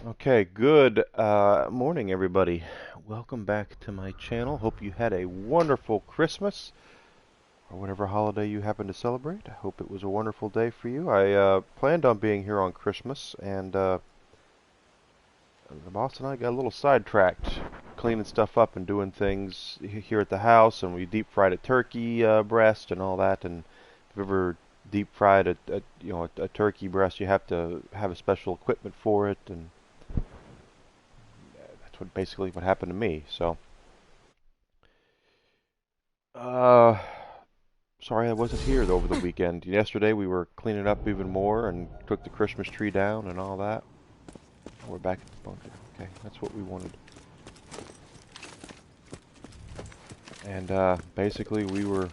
Okay, good morning, everybody. Welcome back to my channel. Hope you had a wonderful Christmas or whatever holiday you happen to celebrate. I hope it was a wonderful day for you. I planned on being here on Christmas, and the boss and I got a little sidetracked cleaning stuff up and doing things here at the house, and we deep fried a turkey breast and all that. And if you've ever deep fried a turkey breast, you have to have a special equipment for it, and that's basically what happened to me. So, uh, sorry I wasn't here over the weekend. Yesterday we were cleaning up even more and took the Christmas tree down and all that. We're back at the bunker. Okay, that's what we wanted. And basically we were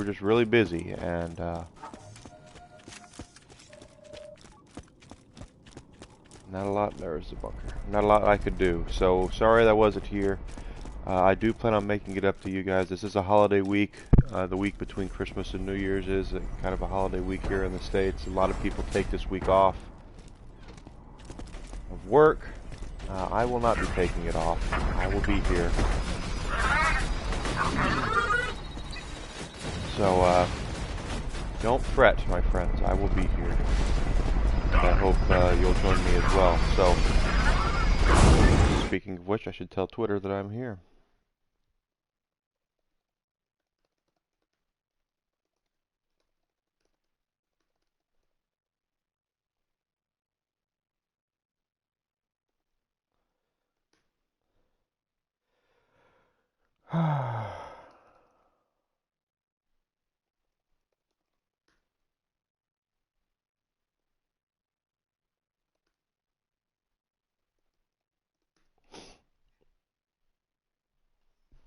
just really busy, and not a lot. There's the bunker. Not a lot I could do. So sorry that I wasn't here. I do plan on making it up to you guys. This is a holiday week. The week between Christmas and New Year's is kind of a holiday week here in the States. A lot of people take this week off of work. I will not be taking it off. I will be here. So, don't fret, my friends. I will be here. And I hope you'll join me as well. So, speaking of which, I should tell Twitter that I'm here.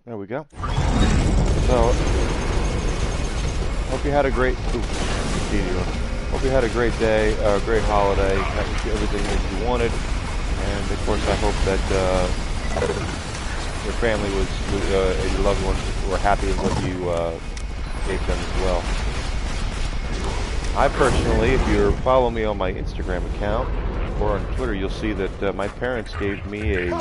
There we go. So, hope you had a great hope you had a great day, a great holiday, got everything that you wanted, and of course I hope that your family and your loved ones were happy with what you gave them as well. I personally, if you follow me on my Instagram account or on Twitter, you'll see that my parents gave me a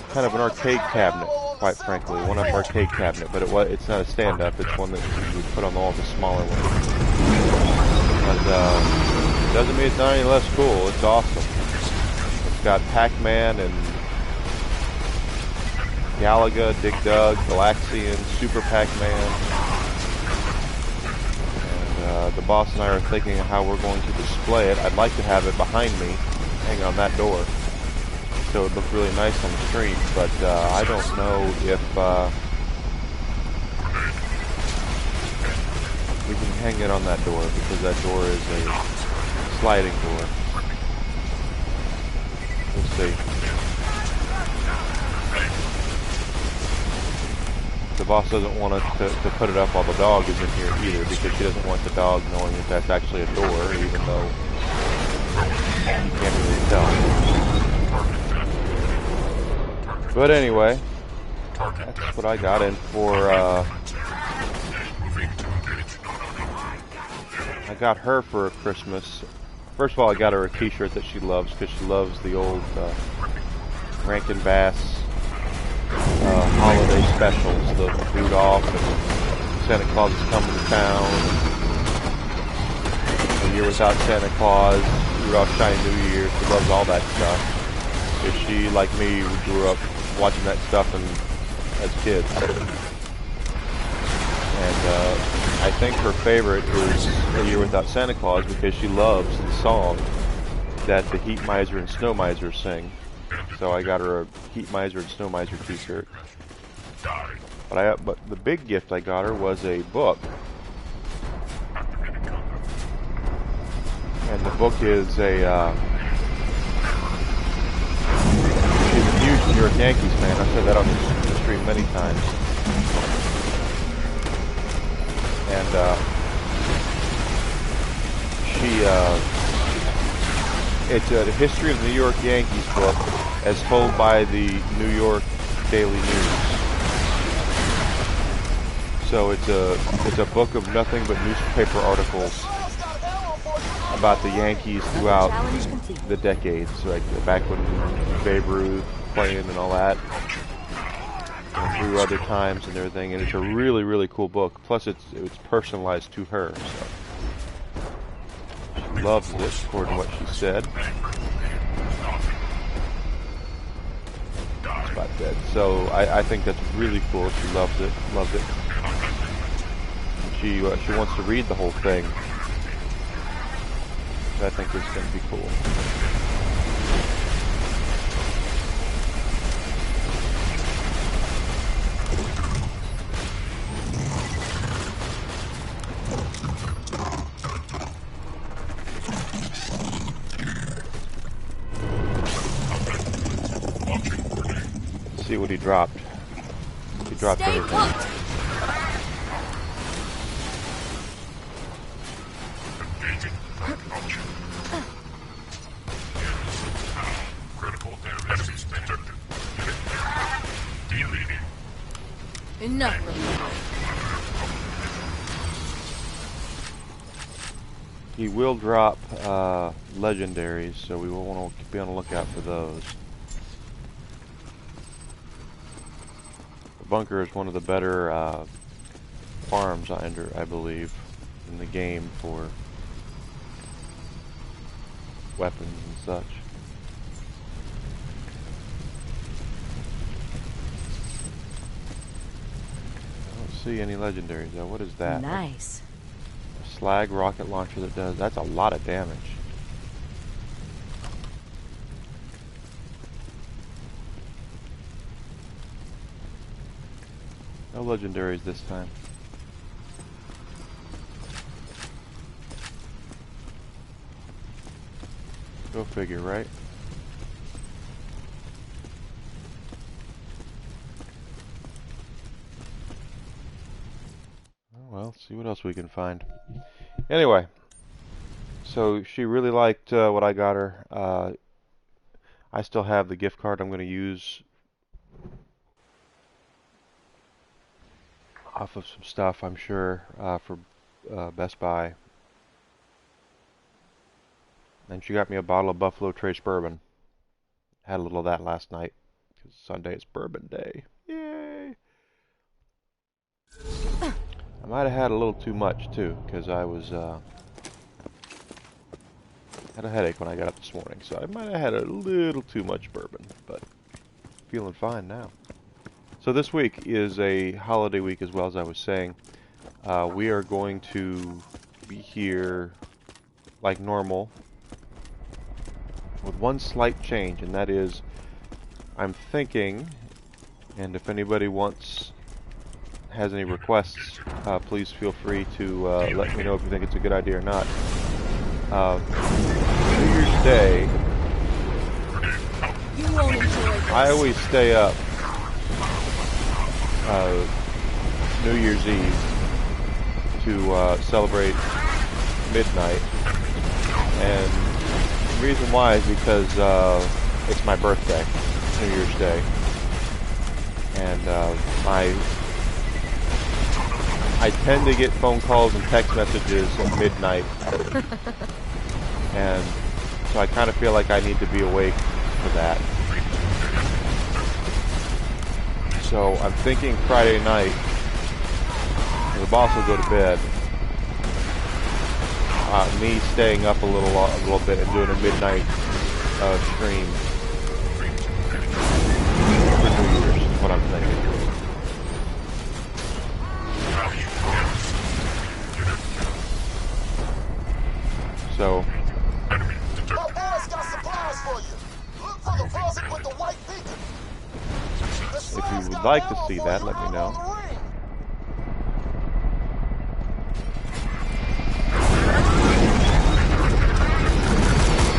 kind of an arcade cabinet, quite frankly, one-up arcade cabinet, but it's not a stand-up, it's one that you would put on the wall, the smaller one. But doesn't mean it's not any less cool. It's awesome. It's got Pac-Man and Galaga, Dig Dug, Galaxian, Super Pac-Man. And the boss and I are thinking of how we're going to display it. I'd like to have it behind me, hanging on that door, so it would look really nice on the screen, but I don't know if we can hang it on that door, because that door is a sliding door. We'll see. The boss doesn't want us to put it up while the dog is in here either, because she doesn't want the dog knowing that that's actually a door, even though you can't really tell. But anyway, that's what I got in for, I got her for Christmas. First of all, I got her a t-shirt that she loves, because she loves the old Rankin Bass holiday specials, the Rudolph and Santa Claus is coming to town, and A Year Without Santa Claus, Rudolph Shiny New Year. She loves all that stuff. If she, like me, grew up watching that stuff as kids. And I think her favorite is A Year Without Santa Claus, because she loves the song that the Heat Miser and Snow Miser sing. So I got her a Heat Miser and Snow Miser t-shirt. But the big gift I got her was a book. And the book is she's a huge New York Yankees fan. I've said that on the stream many times. And it's a history of the New York Yankees book as told by the New York Daily News. So it's a book of nothing but newspaper articles about the Yankees throughout the decades, like back when Babe Ruth playing and all that, and through other times and everything. And it's a really, really cool book. Plus, it's personalized to her. So she loves it, according to what she said. It's about dead. So I think that's really cool. She loves it. Loved it. She wants to read the whole thing. I think it's going to be cool. Let's see what he dropped. He dropped everything. Enough. He will drop legendaries, so we will want to be on the lookout for those. The bunker is one of the better farms, I believe, in the game for weapons and such. See any legendaries though. What is that? Nice. A slag rocket launcher that does. That's a lot of damage. No legendaries this time. Go figure, right? Well, see what else we can find. Anyway, so she really liked what I got her. I still have the gift card I'm going to use off of some stuff, I'm sure, for Best Buy. And she got me a bottle of Buffalo Trace bourbon. Had a little of that last night, because Sunday is bourbon day. Yay! I might have had a little too much too, because I was had a headache when I got up this morning, so I might have had a little too much bourbon, but feeling fine now. So this week is a holiday week, as well as I was saying. We are going to be here like normal, with one slight change, and that is, I'm thinking, and if anybody has any requests, please feel free to let me know if you think it's a good idea or not. New Year's Day, I always stay up New Year's Eve to celebrate midnight, and the reason why is because it's my birthday, New Year's Day, and I tend to get phone calls and text messages at midnight, and so I kind of feel like I need to be awake for that. So I'm thinking Friday night, the boss will go to bed, me staying up a little bit and doing a midnight stream for New Year's is what I'm thinking. So, if you would like to see that, let me know.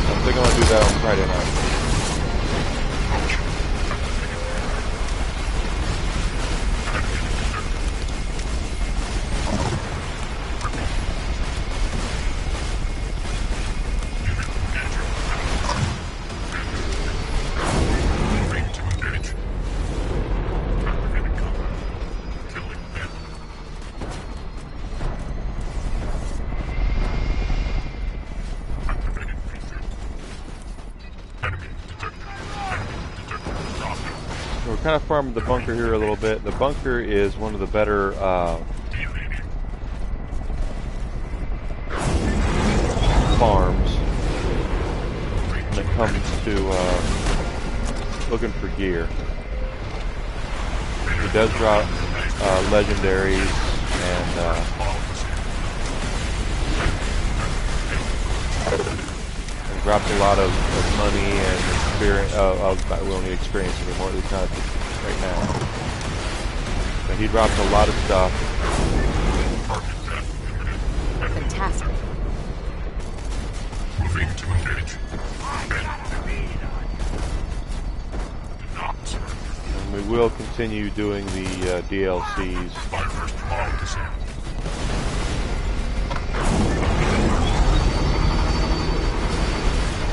I'm thinking I'll do that on Friday night. kind of farming the bunker here a little bit. The bunker is one of the better farms when it comes to looking for gear. It does drop legendaries and drops a lot of money and experience. We don't need experience anymore, at least not right now. But he drops a lot of stuff. Fantastic. Moving to engage. And we will continue doing the DLCs. My first wall descent.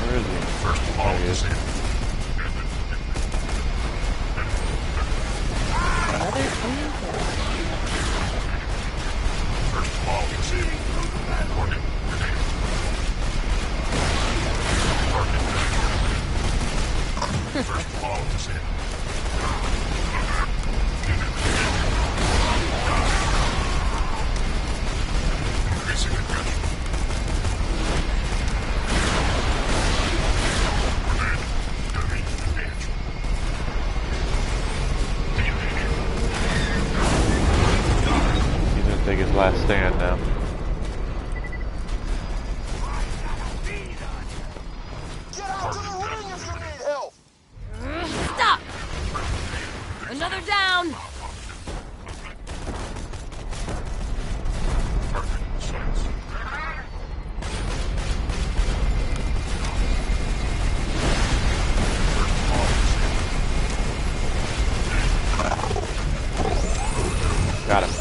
Where is he? First wall There he is. descent. Another clean kill. First wall descent. Target grenade. Target. First wall descent. Increasing aggression. Grenade. Enemy advantage. He's going to take his last stand now. Get out to the ring if you need help! Stop! Another down! Target sights. First wall descent. Got him.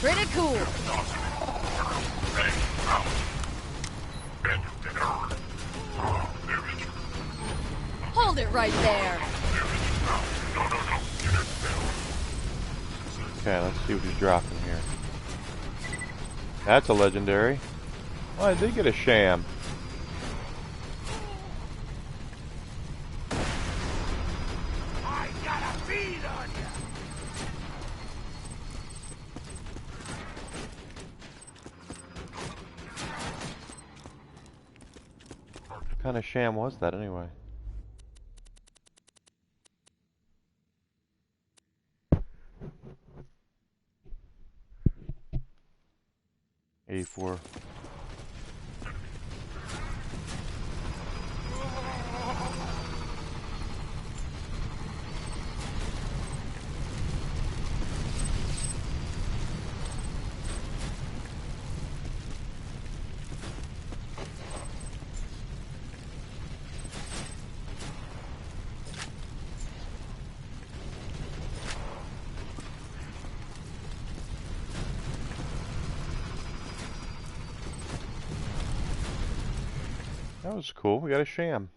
Pretty cool. Hold it right there. Okay, let's see what he's dropping here. That's a legendary. Well, I did get a sham. I got a bead on you! What kind of sham was that anyway? $84. That was cool. We got a sham.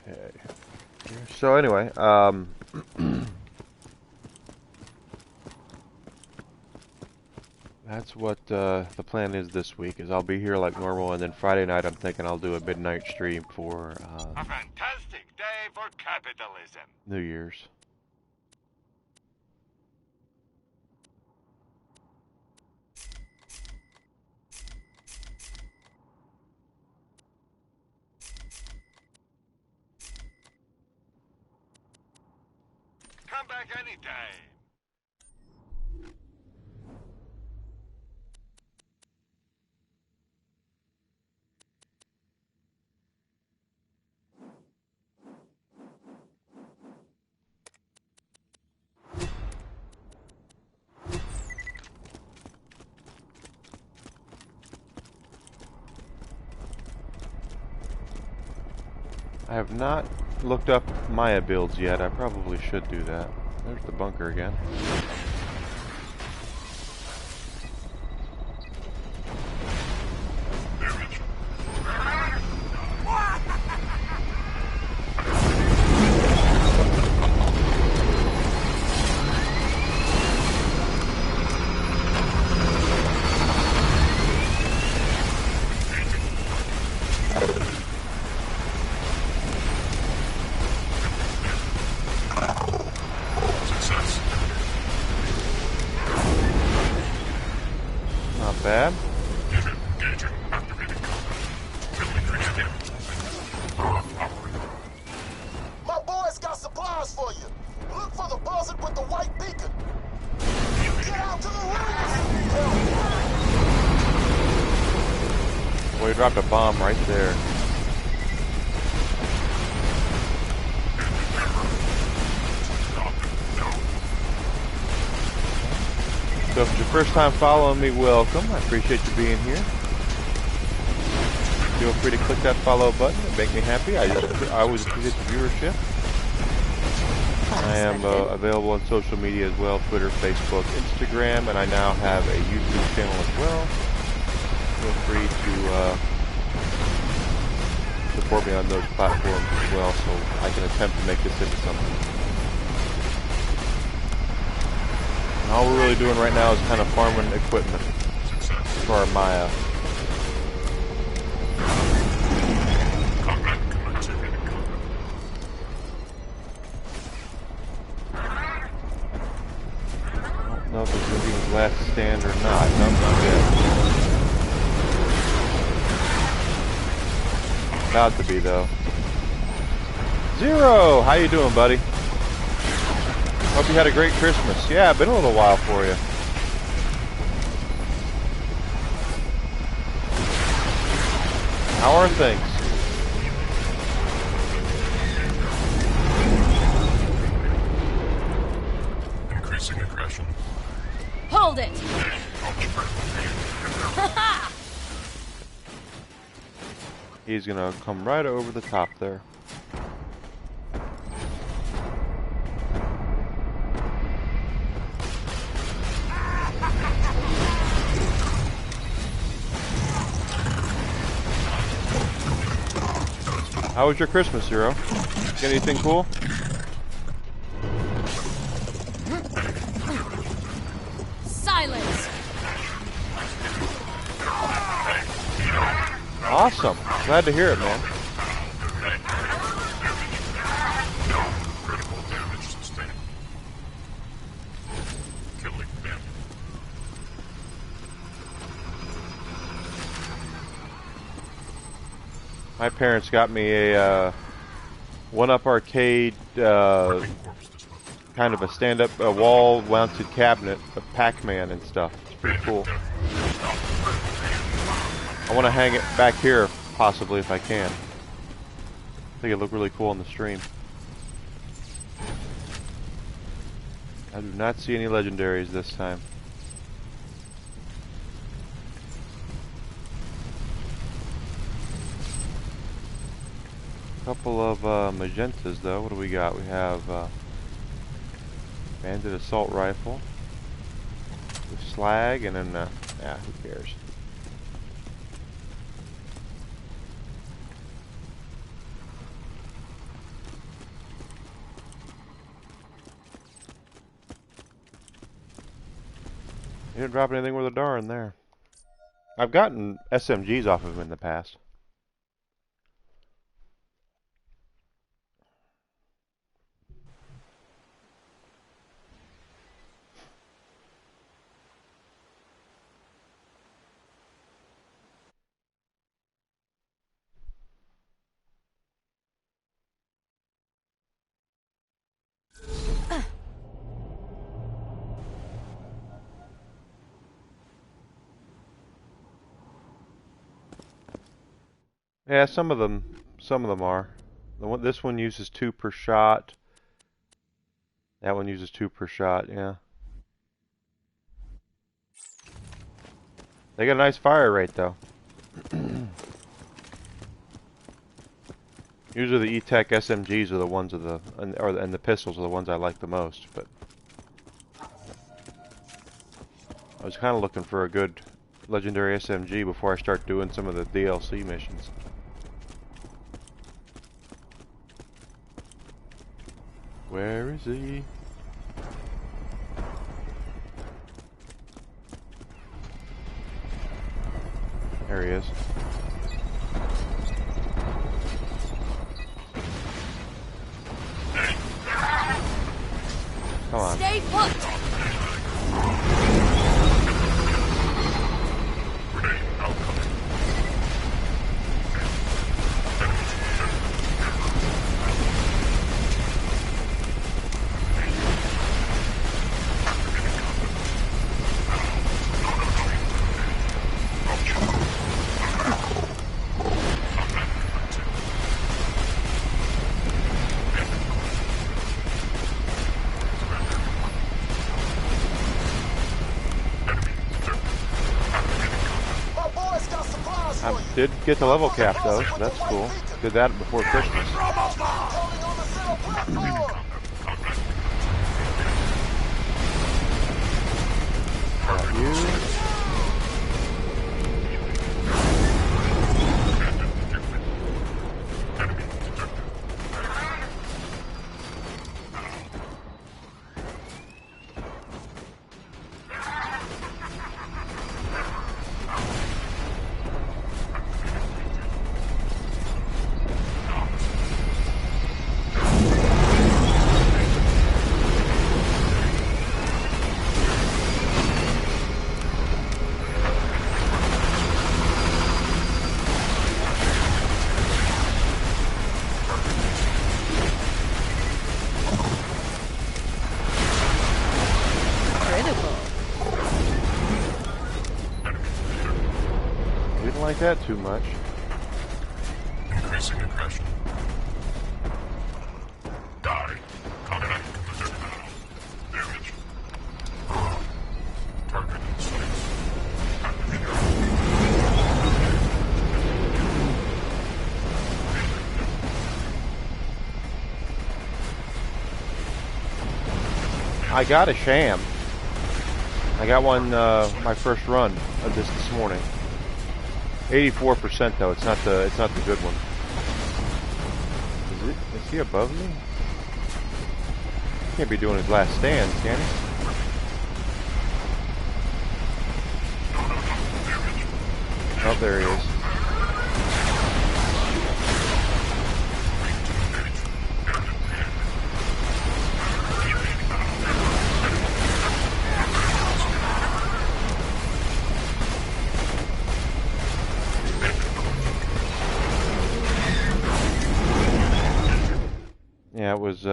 Okay. So anyway, that's what the plan is this week. Is I'll be here like normal, and then Friday night I'm thinking I'll do a midnight stream for A fantastic day for capitalism. New Year's. Come back anytime. I have not looked up Maya builds yet. I probably should do that. There's the bunker again. Not bad. My boys got supplies for you. Look for the buzzard with the white beacon. Get out to the rings! Well, he dropped a bomb right there. So if it's your first time following me, welcome. I appreciate you being here. Feel free to click that follow button. It make me happy. I always appreciate the viewership. I am available on social media as well, Twitter, Facebook, Instagram, and I now have a YouTube channel as well. Feel free to support me on those platforms as well, so I can attempt to make this into something. And all we're really doing right now is kind of farming equipment for our Maya. I don't know if it's going to be his last stand or not. Nope, not yet. About to be, though. Zero! How you doing, buddy? Hope you had a great Christmas. Yeah, been a little while for you. How are things? Increasing aggression. Hold it! He's gonna come right over the top there. How was your Christmas, Hero? Get anything cool? Silence! Awesome. Glad to hear it, man. Critical damage sustained. Killing them. My parents got me a one-up arcade, kind of a stand-up wall-mounted cabinet of Pac-Man and stuff. It's pretty cool. I want to hang it back here, possibly, if I can. I think it'd look really cool on the stream. I do not see any legendaries this time. Couple of magentas, though. What do we got? We have bandit assault rifle with slag, and then yeah, who cares? He didn't drop anything worth a darn there. I've gotten SMGs off of him in the past. Yeah, some of them are. This one uses 2 per shot. That one uses 2 per shot, yeah. They got a nice fire rate, though. Usually the E-Tech SMGs are the ones and the pistols are the ones I like the most, but I was kind of looking for a good legendary SMG before I start doing some of the DLC missions. Where is he? There he is. Come on. Stay put! Did get the level cap though, so that's cool. Did that before Christmas. Got you. That too much. Increasing aggression. Die. Contact. Damage. Target in space. I got a sham. I got one my first run of this morning. 84% though. It's not the good one. Is he above me? He can't be doing his last stand, can he? Oh, there he is. Yeah, it was,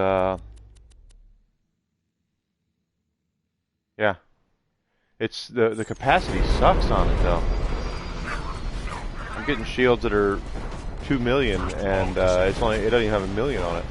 yeah. It's, the capacity sucks on it, though. I'm getting shields that are 2 million, and, it doesn't even have 1 million on it.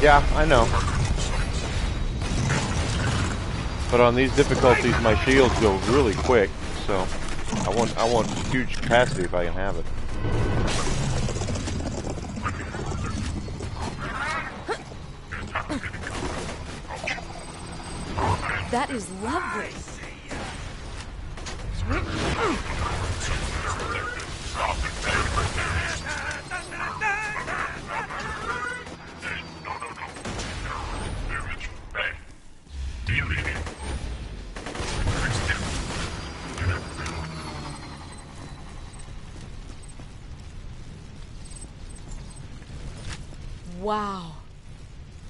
Yeah, I know. But on these difficulties, my shields go really quick, so I want huge capacity if I can have it. That is lovely. Wow.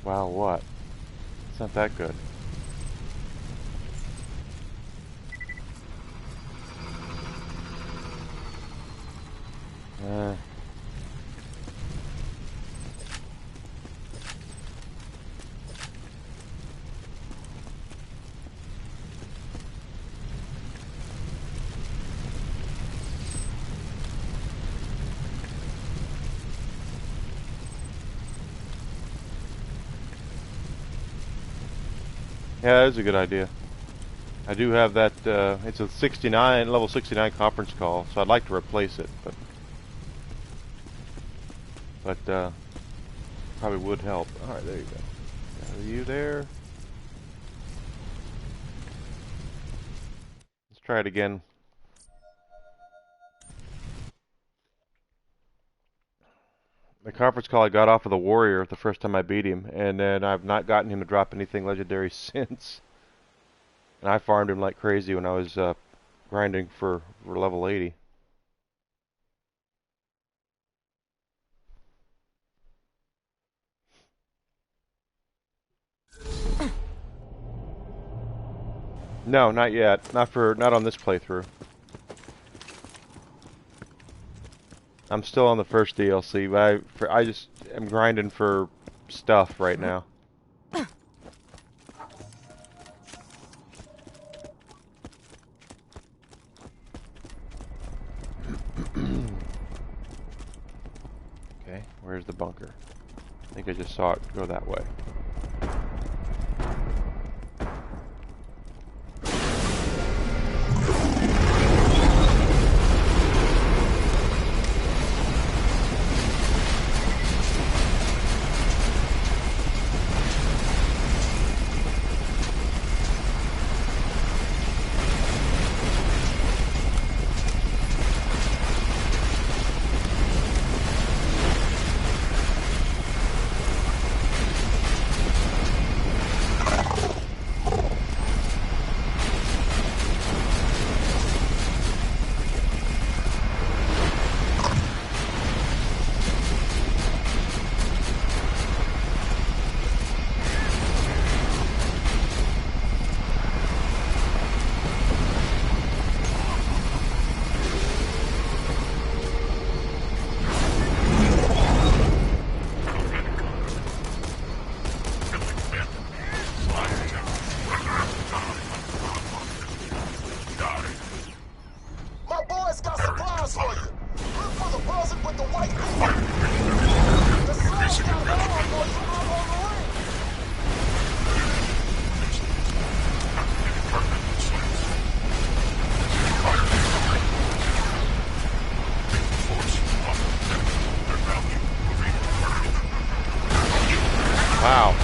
Wow, what? It's not that good. Yeah, that is a good idea. I do have that, it's a level 69 conference call, so I'd like to replace it, but probably would help. Alright, there you go. Are you there? Let's try it again. The conference call I got off of the Warrior the first time I beat him, and then I've not gotten him to drop anything legendary since. And I farmed him like crazy when I was grinding for level 80. No, not yet. Not on this playthrough. I'm still on the first DLC, but I just am grinding for stuff right now. Okay, where's the bunker? I think I just saw it go that way. Wow.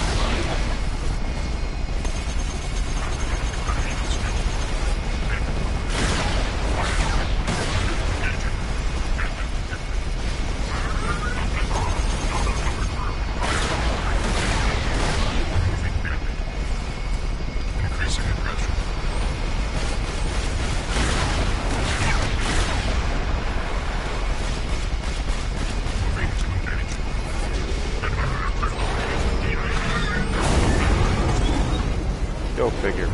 Go figure.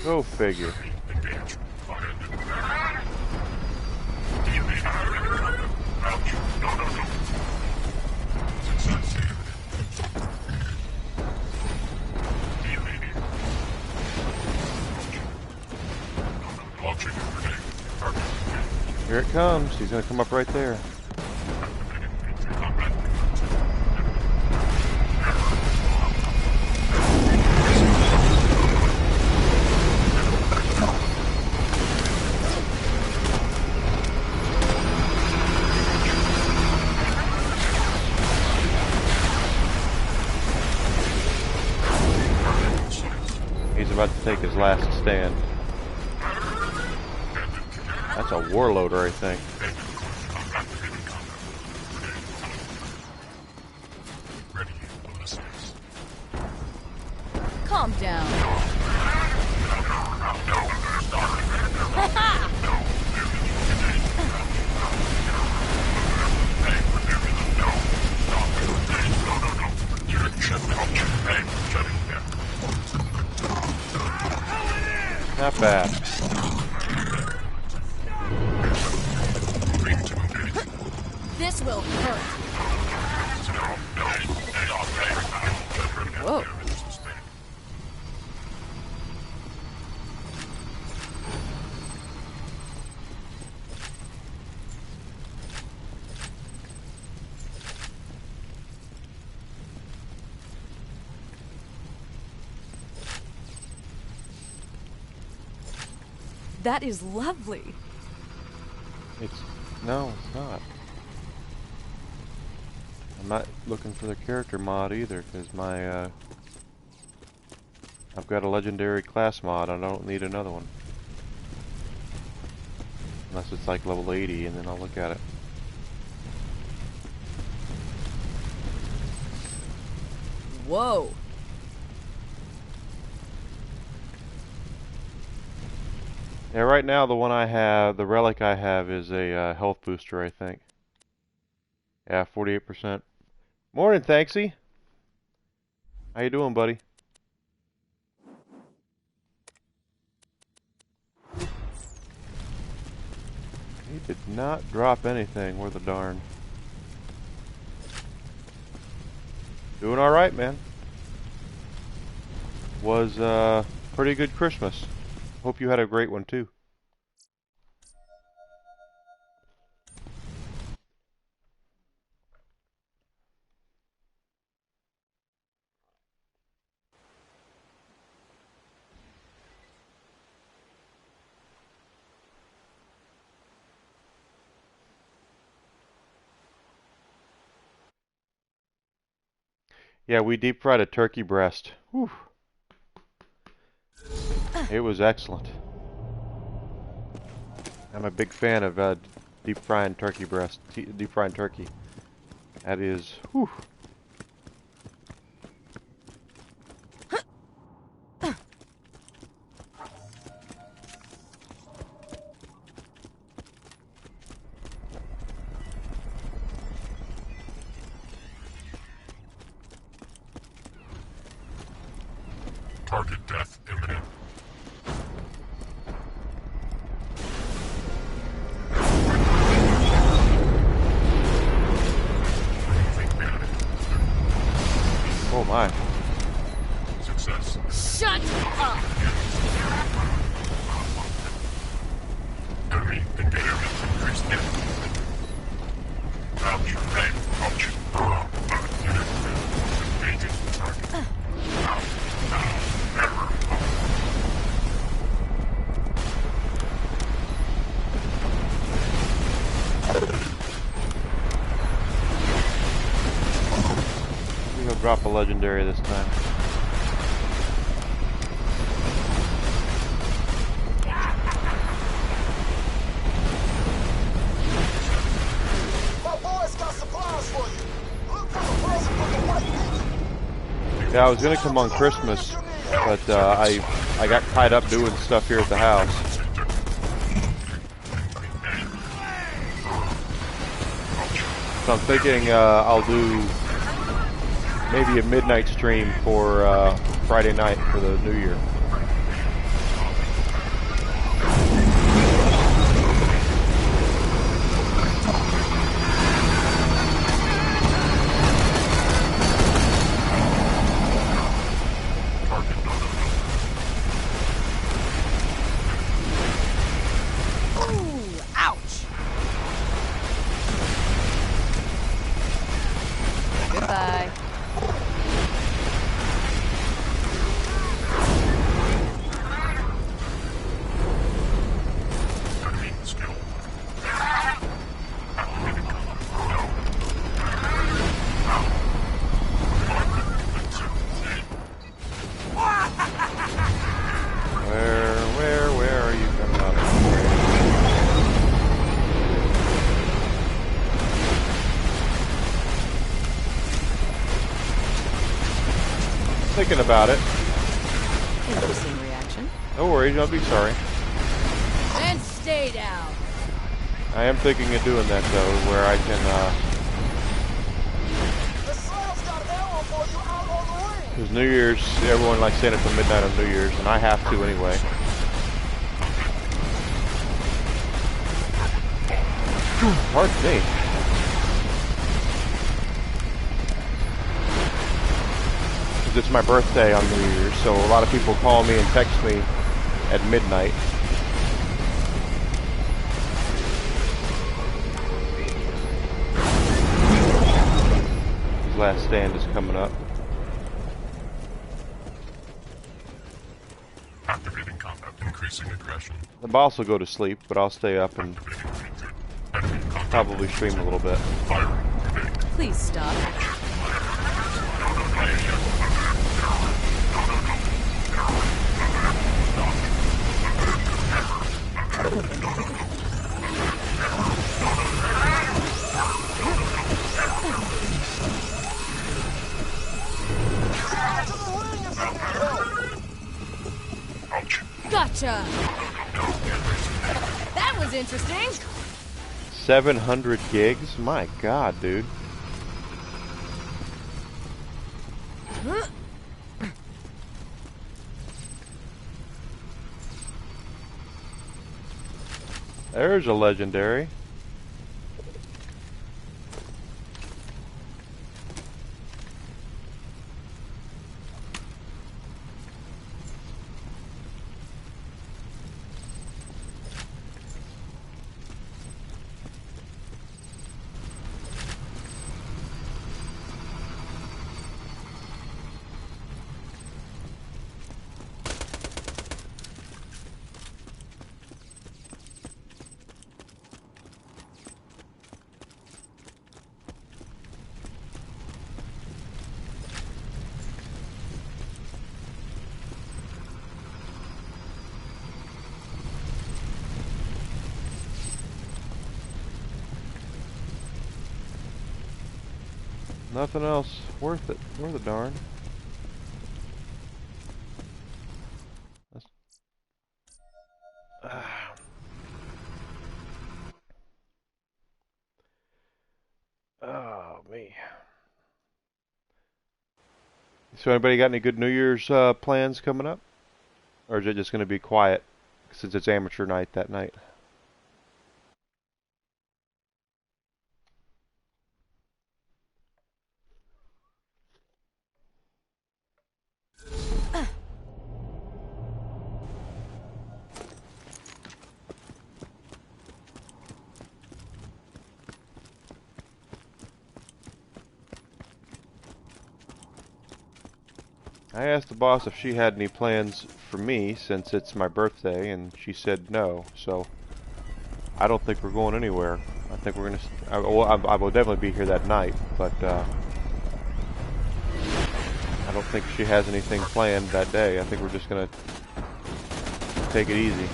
Go figure. Here it comes. He's gonna come up right there. He's about to take his last stand. That's a warloader, I think. Calm down. bad. This will hurt. Whoa. That is lovely. No, it's not. I'm not looking for the character mod either, because my, I've got a legendary class mod. I don't need another one. Unless it's like level 80, and then I'll look at it. Whoa. Yeah, right now the one I have, the relic I have, is a health booster, I think. Yeah, 48%. Morning, Thanksy. How you doing, buddy? He did not drop anything, worth a darn. Doing alright, man. Was pretty good Christmas. Hope you had a great one too. Yeah, we deep fried a turkey breast. Whew. It was excellent. I'm a big fan of deep frying turkey breast, deep frying turkey. That is, whew. Target death imminent. Oh my. Success. Shut up! Enemy engagement. Increased hit. Ouch. Hey, ouch. Unit engaging target. We'll drop a legendary this time. My boys got supplies for you. Look for the person with the white beacon. Yeah, I was gonna come on Christmas, but I got tied up doing stuff here at the house. So I'm thinking I'll do maybe a midnight stream for Friday night for the New Year. Ooh, ouch! Goodbye. Where are you coming up? Thinking about it. Interesting reaction. No worries, don't be sorry. And stay down. I am thinking of doing that though, where I can, The Slav's got ammo for you out on the ring. because New Year's, everyone likes staying up till midnight on New Year's, and I have to anyway. Pardon me. It's my birthday on New Year's, so a lot of people call me and text me at midnight. His last stand is coming up. Activating combat, increasing aggression. The boss will go to sleep, but I'll stay up and probably stream a little bit. Please stop. Gotcha! That was interesting! 700 gigs? My god, dude. There's a legendary. Nothing else worth it. Worth it, darn. Oh, me. So anybody got any good New Year's plans coming up? Or is it just going to be quiet since it's amateur night that night? I asked the boss if she had any plans for me since it's my birthday, and she said no. So I don't think we're going anywhere. I think we're gonna. I will definitely be here that night, but I don't think she has anything planned that day. I think we're just gonna take it easy.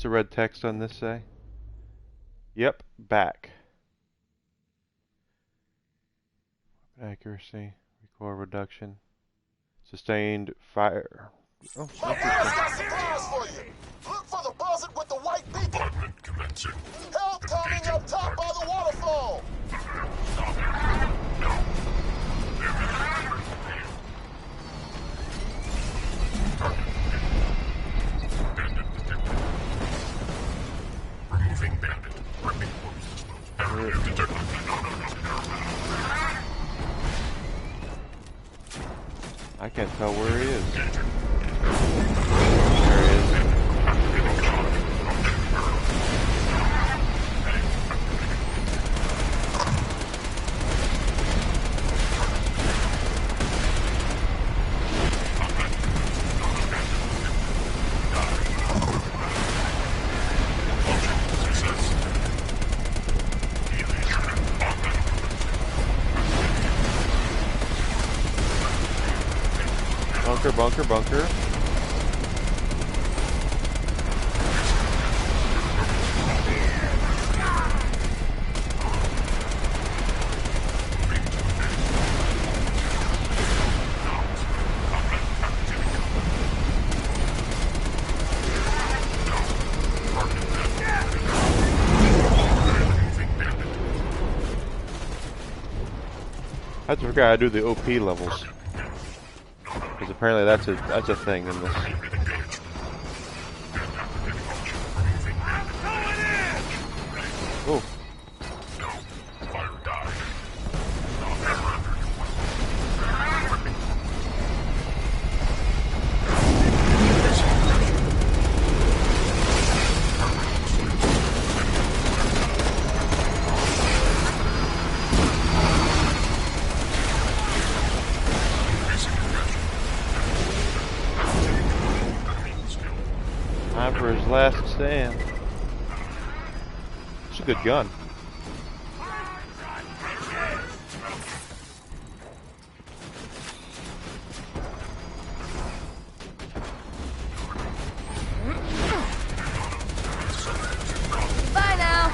The red text on this say? Yep, back. Accuracy, recoil reduction, sustained fire. Oh, My boys got supplies for you. Look for the buzzard with the white beacon. Bombardment commencing. Help coming up top by the waterfall. Removing bandit. Ripping corpses. Area detected. I can't tell where he is. There bunker, bunker, bunker. I forgot how to do the OP levels, because apparently that's a thing in this. Oh. Time for his last stand. It's a good gun. Bye now.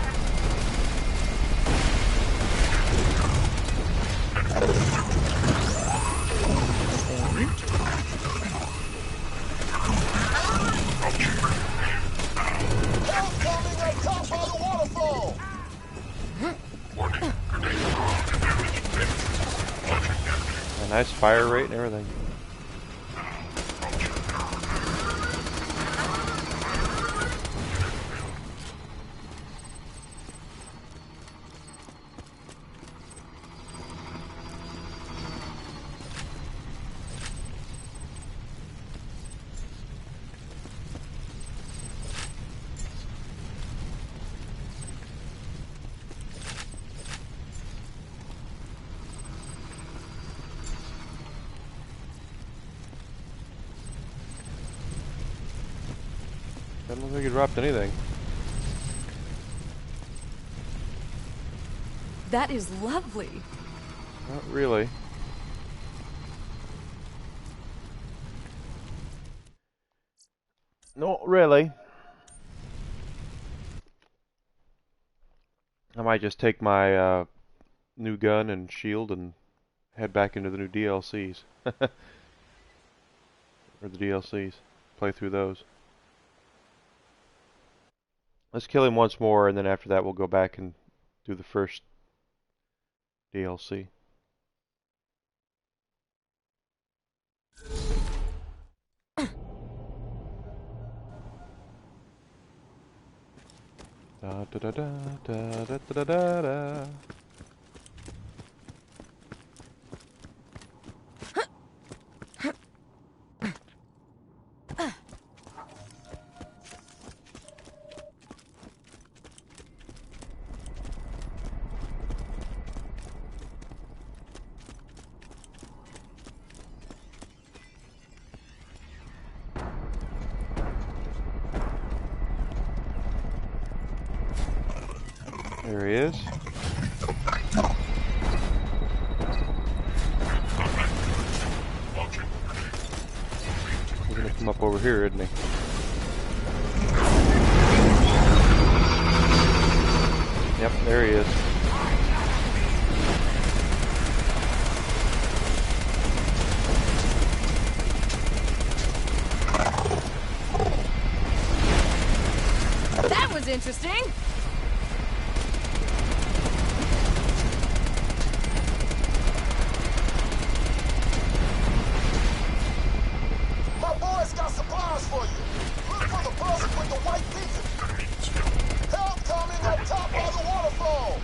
A nice fire rate and everything. I don't think he dropped anything. That is lovely. Not really. Not really. I might just take my new gun and shield and head back into the new DLCs. Or the DLCs. Play through those. Let's kill him once more, and then after that we'll go back and do the first DLC. Da da da da da da da da da. There he is. He's gonna come up over here, isn't he? Yep, there he is. That was interesting. My boys got supplies for you. Look for the buzzard with the white beacon. Help coming up top by the waterfall.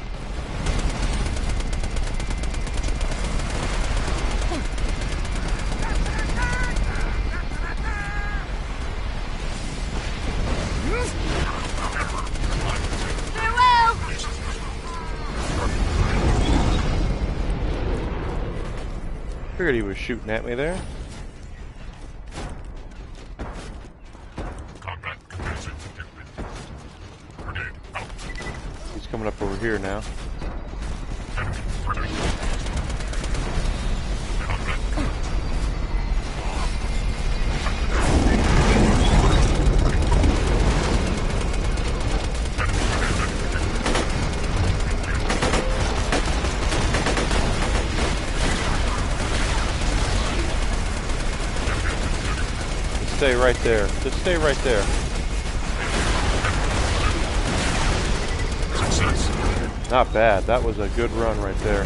Farewell. Figured he was shooting at me there. He's coming up over here now. stay right there. Just stay right there. Success. Not bad. That was a good run right there.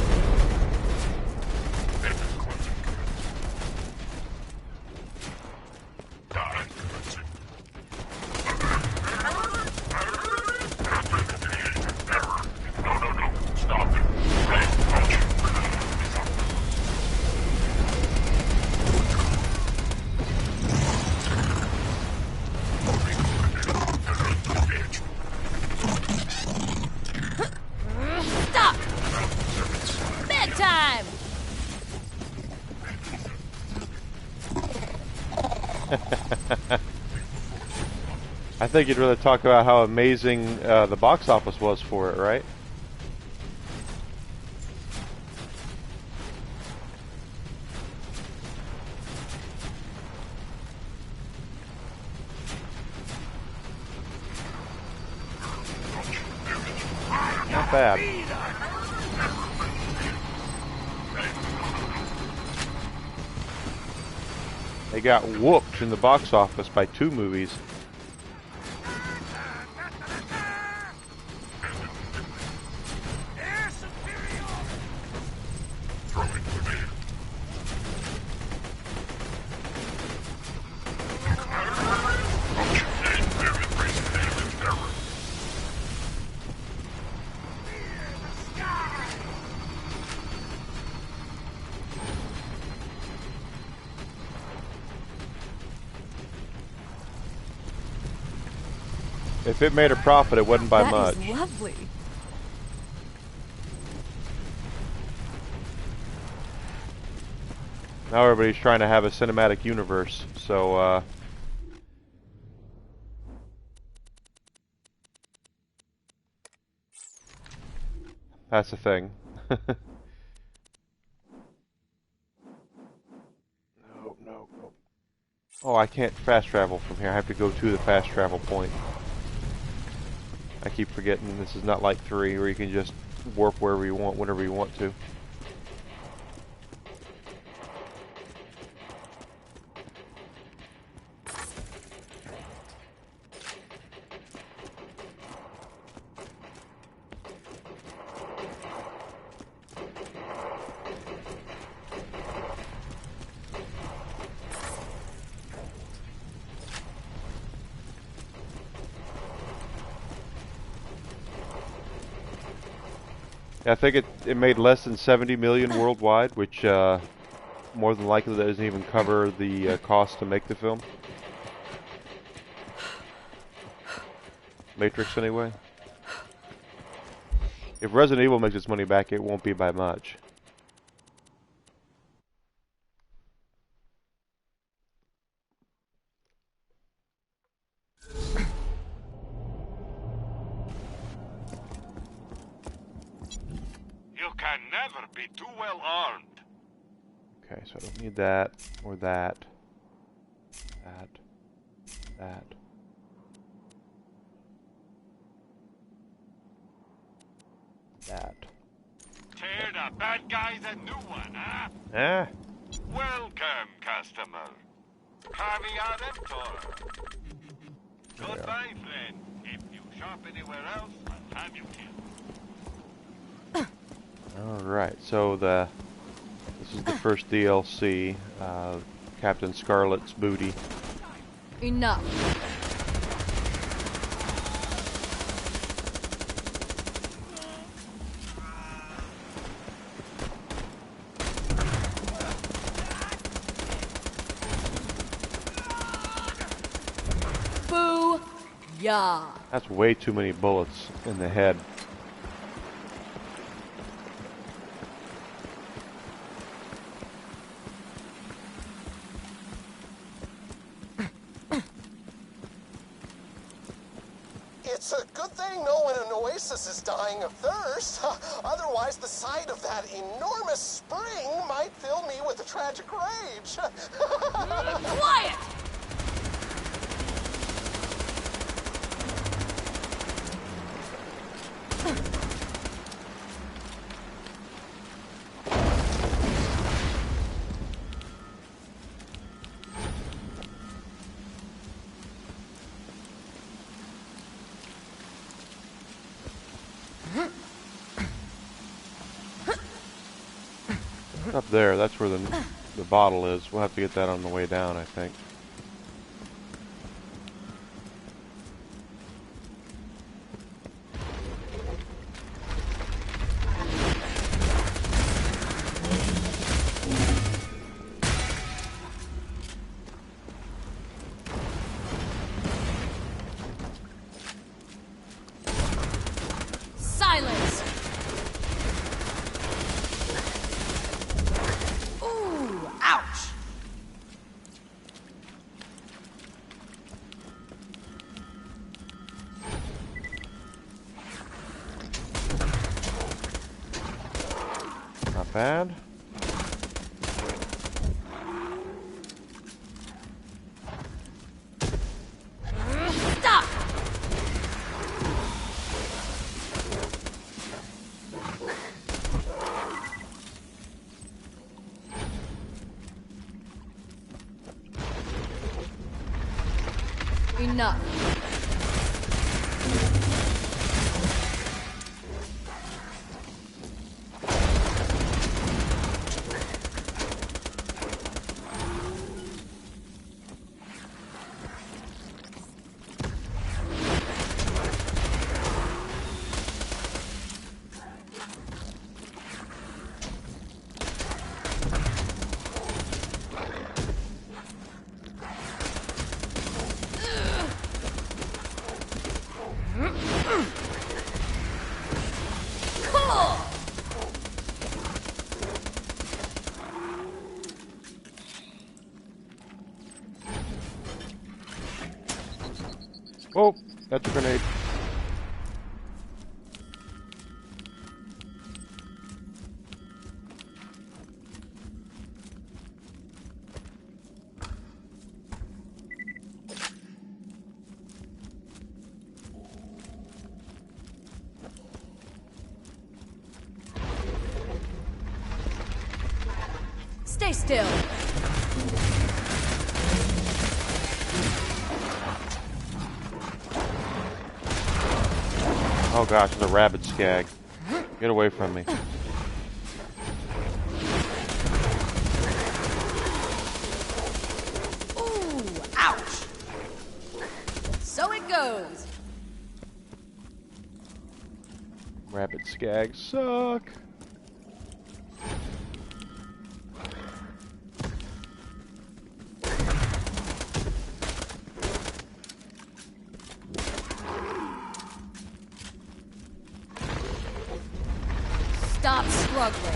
Stop! Bedtime! I think you'd rather talk about how amazing the box office was for it, right? Not bad. They got whooped in the box office by 2 movies. If it made a profit, it wasn't by much. That is lovely. Now everybody's trying to have a cinematic universe, so that's the thing. No. Oh, I can't fast travel from here. I have to go to the fast travel point. I keep forgetting this is not like 3 where you can just warp wherever you want, whenever you want to. I think it made less than 70 million worldwide, which more than likely that doesn't even cover the cost to make the film. Matrix, anyway. If Resident Evil makes its money back, it won't be by much. You can never be too well armed. Okay, so I don't need that, or that, that. That. Tear the bad guys a new one, huh? Eh? Welcome, customer. Caviar Emptor. Goodbye, friend. If you shop anywhere else, I'll have you killed. Alright, so this is the first DLC, Captain Scarlet's booty. Enough. Boo! Yeah. That's way too many bullets in the head. It's a good thing no one in Oasis is dying of thirst. Otherwise, the sight of that enormous spring might fill me with a tragic rage. Quiet! Up there, that's where the bottle is. We'll have to get that on the way down, I think. Silence! Ooh, ouch! Not bad. Stop! Enough. Cool! Oh, that's a grenade. Stay still. Oh gosh, it's a rabid skag. Get away from me. Ooh, ouch! So it goes. Rabid skags suck. Stop struggling.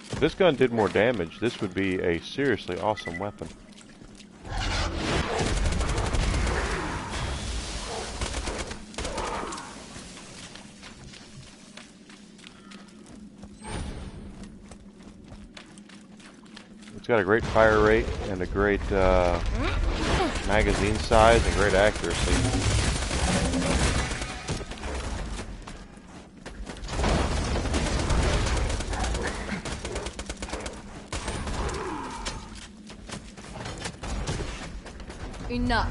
If this gun did more damage, this would be a seriously awesome weapon. It's got a great fire rate and a great magazine size and great accuracy. Enough.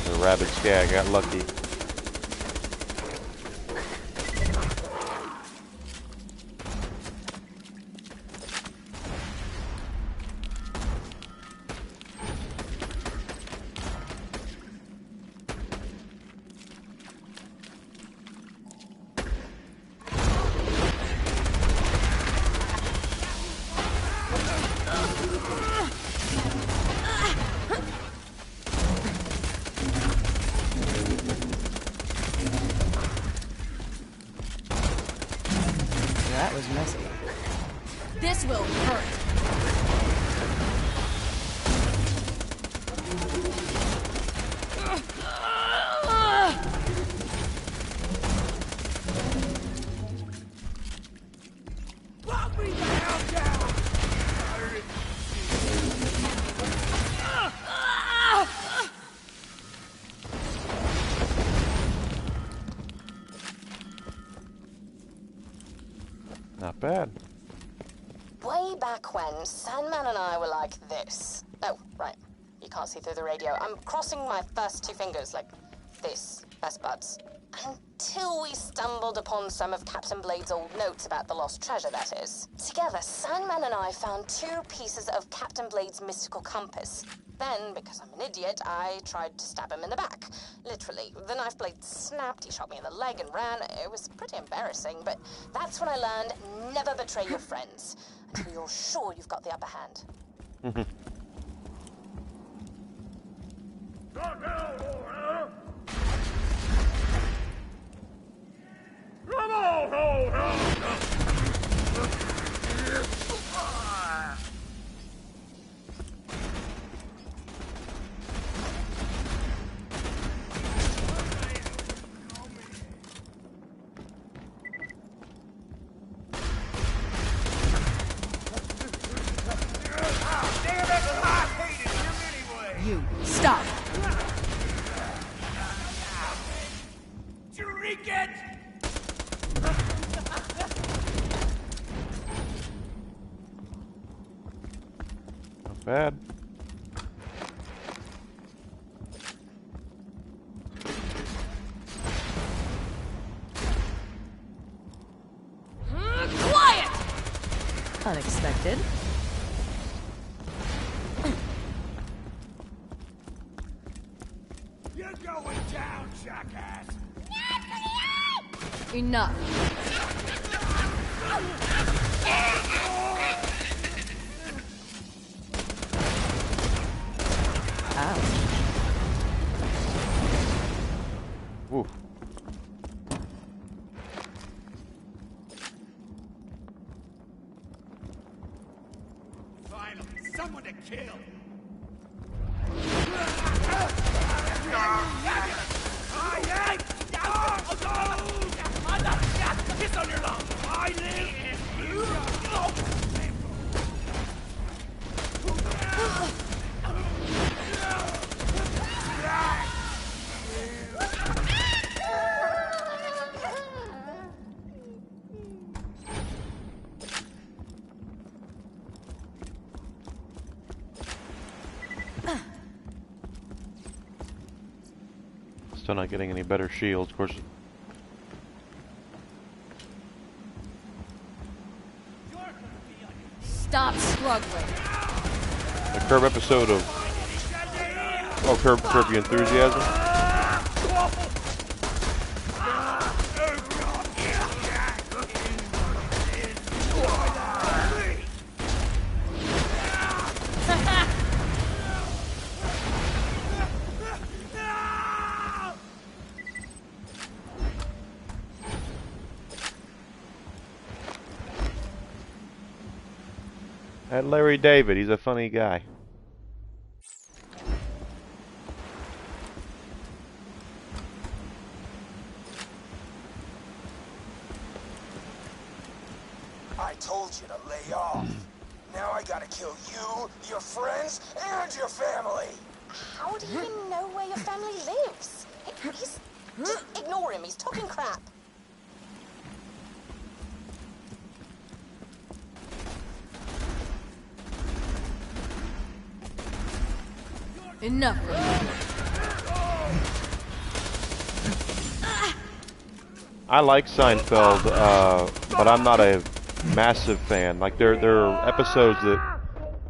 The rabid skag got lucky. That was messy. This will hurt. Pop me the hell down! Not bad. way back when, Sandman and I were like this. Oh, right. You can't see through the radio. I'm crossing my first two fingers like this. Best buds. Until we stumbled upon some of Captain Blade's old notes about the lost treasure, that is. Together, Sandman and I found 2 pieces of Captain Blade's mystical compass. Then, because I'm an idiot, I tried to stab him in the back. Literally. The knife blade snapped, he shot me in the leg and ran. It was pretty embarrassing, but that's when I learned never betray your friends until you're sure you've got the upper hand. You stop. Not bad. Quiet! Unexpected. You're going down, jackass! Enough. Ouch. Ooh. Finally, someone to kill! Kiss on your lung! I live! Still not getting any better shields, of course. Stop struggling. A Curb episode of Curb Your Enthusiasm. That Larry David, he's a funny guy. I told you to lay off. Now I gotta kill you, your friends, and your family. How do you even know where your family lives? Just ignore him, he's talking crap. Enough. I like Seinfeld, but I'm not a massive fan. Like there are episodes that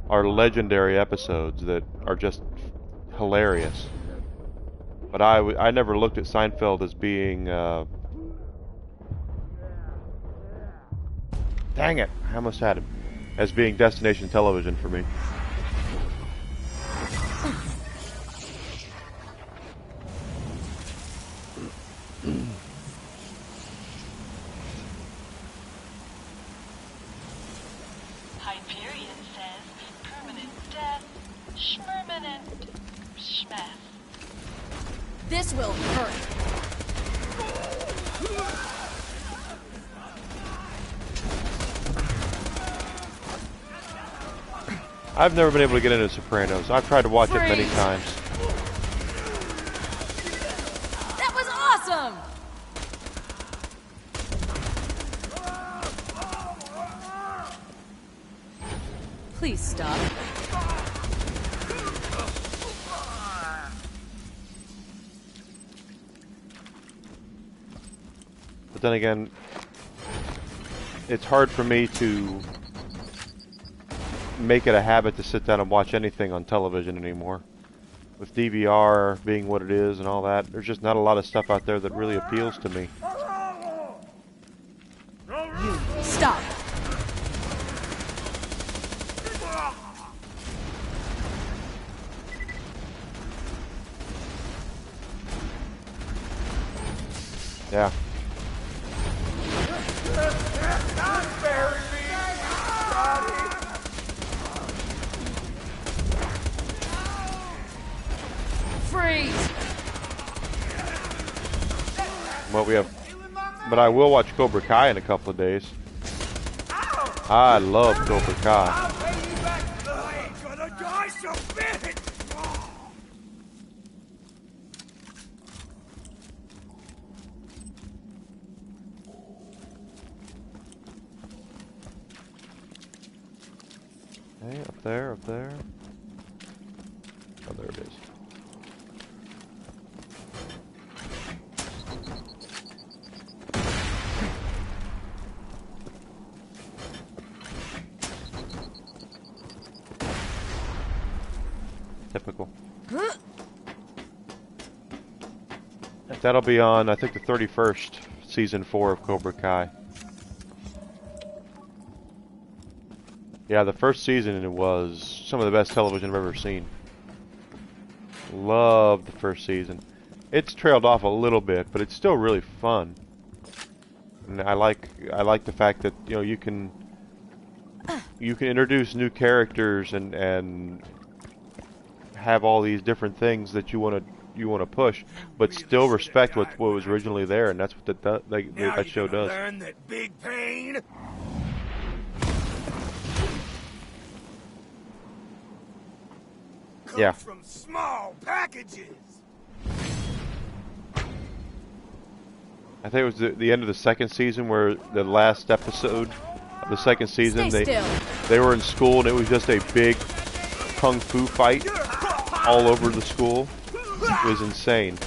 are legendary episodes that are just hilarious. But I never looked at Seinfeld as being dang it, I almost had him, as being destination television for me. Hyperion says permanent death, schmermanent schmeth. This will hurt. I've never been able to get into Sopranos. I've tried to watch it many times. That was awesome! Please stop. But then again, it's hard for me to make it a habit to sit down and watch anything on television anymore. With DVR being what it is and all that, there's just not a lot of stuff out there that really appeals to me. Stop. Yeah. Freeze. Well, we have, but I will watch Cobra Kai in a couple of days. I love Cobra Kai. I ain't gonna die so big! Hey, up there, up there. Oh, there it is. Typical. That'll be on, I think, the 31st, season 4 of Cobra Kai. Yeah, the first season, it was some of the best television I've ever seen. Loved the first season. It's trailed off a little bit, but it's still really fun. And I like the fact that, you know, you can introduce new characters and have all these different things that you want to push, but still respect what was originally there, and that's what that show does. Learn that big pain comes Yeah. from small packages. I think it was the end of the second season, where the last episode of the second season, Stay still. they were in school, and it was just a big kung fu fight all over the school. It was insane.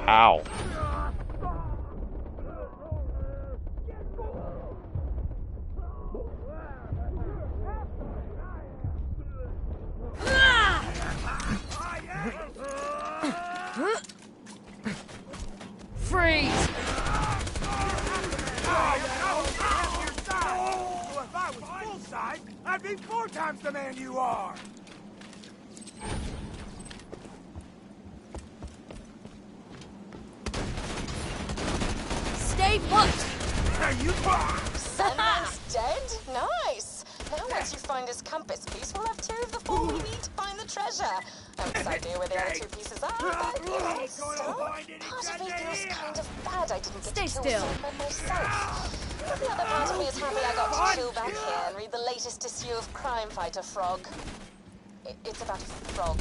Ow. Freeze. If I was full size, I'd be 4 times the man you are. Stay put. You Sandman's dead? Nice! Now once you find his compass piece, we'll have 2 of the 4 we need to find the treasure. I have no idea where the other 2 pieces are, but you know, still, part of me feels kind of bad I didn't get Stay to kill still. Sandman myself. But the other part of me is happy I got to chill back here and read the latest issue of Crime Fighter Frog. It's about a frog.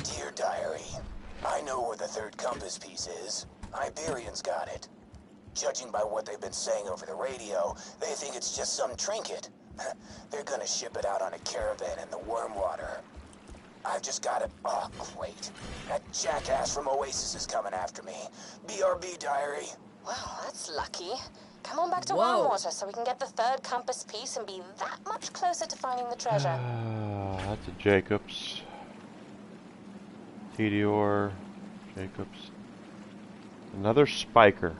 Dear Diary, I know where the 3rd compass piece is. Iberians got it. Judging by what they've been saying over the radio, they think it's just some trinket. They're gonna ship it out on a caravan in the Wormwater. I've just got it. Oh, great. That jackass from Oasis is coming after me. BRB, Diary. Well, that's lucky. Come on back to Whoa. Wormwater so we can get the 3rd compass piece and be that much closer to finding the treasure. That's a Jacobs. Tedior. Jacobs. Another Spiker.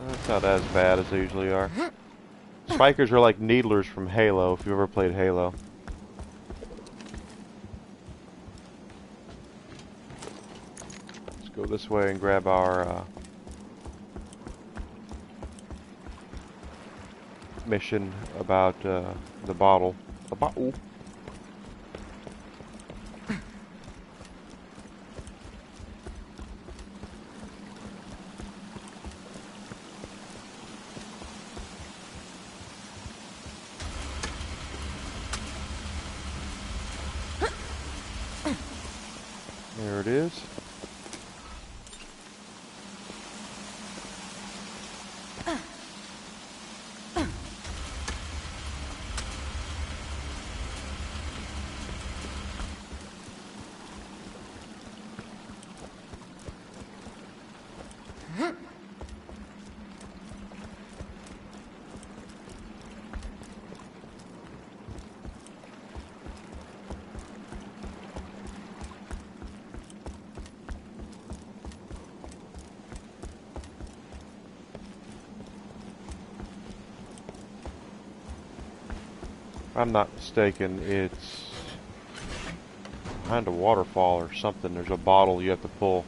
That's not as bad as they usually are. Spikers are like needlers from Halo, if you've ever played Halo. Let's go this way and grab our mission about the bottle. The bottle. There it is. If I'm not mistaken, it's behind a waterfall or something. There's a bottle you have to pull.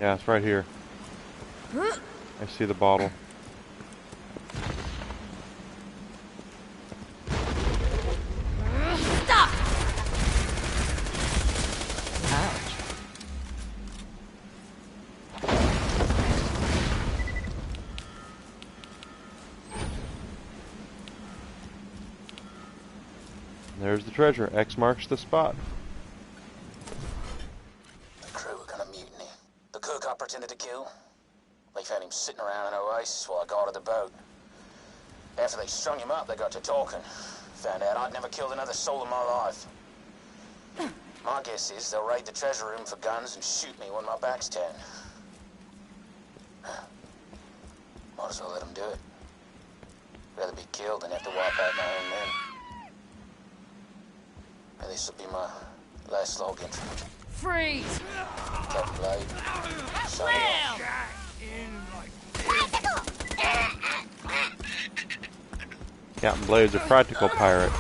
Yeah, it's right here. I see the bottle. Stop! Ouch. There's the treasure. X marks the spot. The crew were gonna mutiny. The cook I pretended to kill. They found him sitting around an oasis while I guarded the boat. After they strung him up, they got to talking. Found out I'd never killed another soul in my life. My guess is they'll raid the treasure room for guns and shoot me when my back's turned. Might as well let them do it. Rather be killed than have to wipe out my own men. And this will be my last log entry. Freeze! Captain Blade. Signing off. Captain Blade's a practical pirate.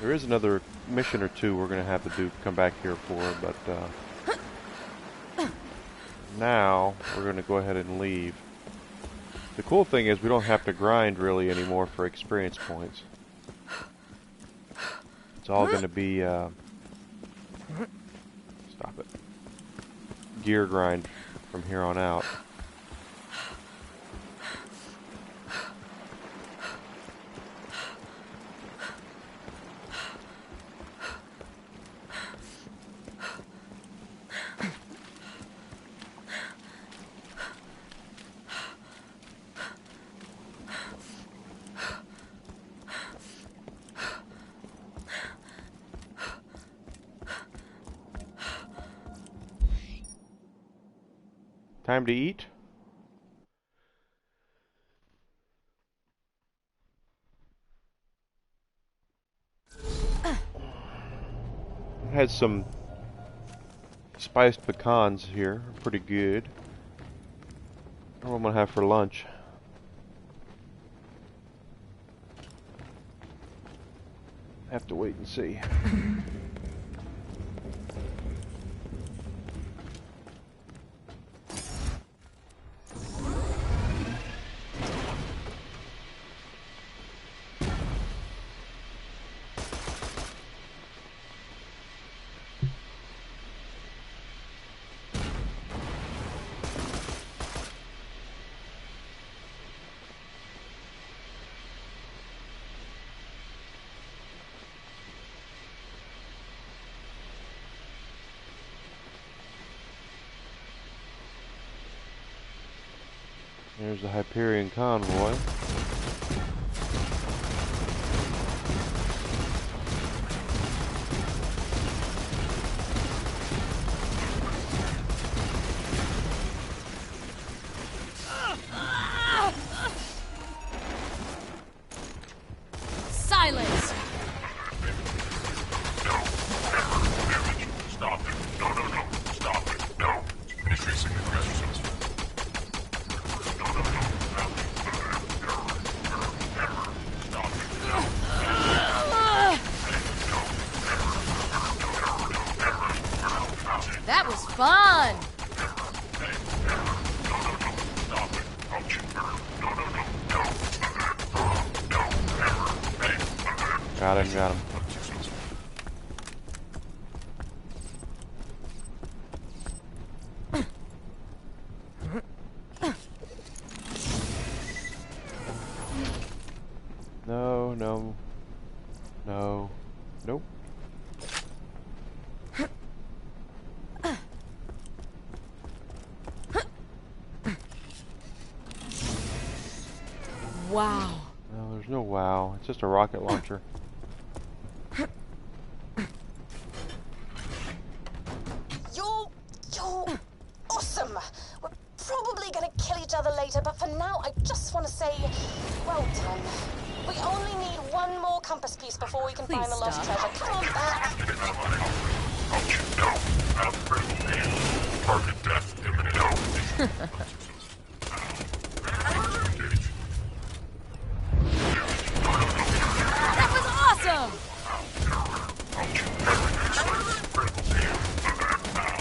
There is another mission or two we're going to have to come back here for, but now we're going to go ahead and leave. The cool thing is we don't have to grind really anymore for experience points. It's all going to be stop it. Gear grind from here on out. Time to eat. Had some spiced pecans here, pretty good. What am I gonna have for lunch? Have to wait and see. There's the Hyperion convoy. Silence! Stop it. No, no, no. Stop it. No. Increasing the resistance. No, no, no. Stop it. That was fun! Got him, got him. No, no. No. Nope. Wow. No, there's no wow. It's just a rocket launcher. You're awesome. We're probably gonna kill each other later, but for now, I just want to say, well done. We only need one more compass piece before we can Please find the lost stop. treasure. Come on back. Target death imminent. That was awesome!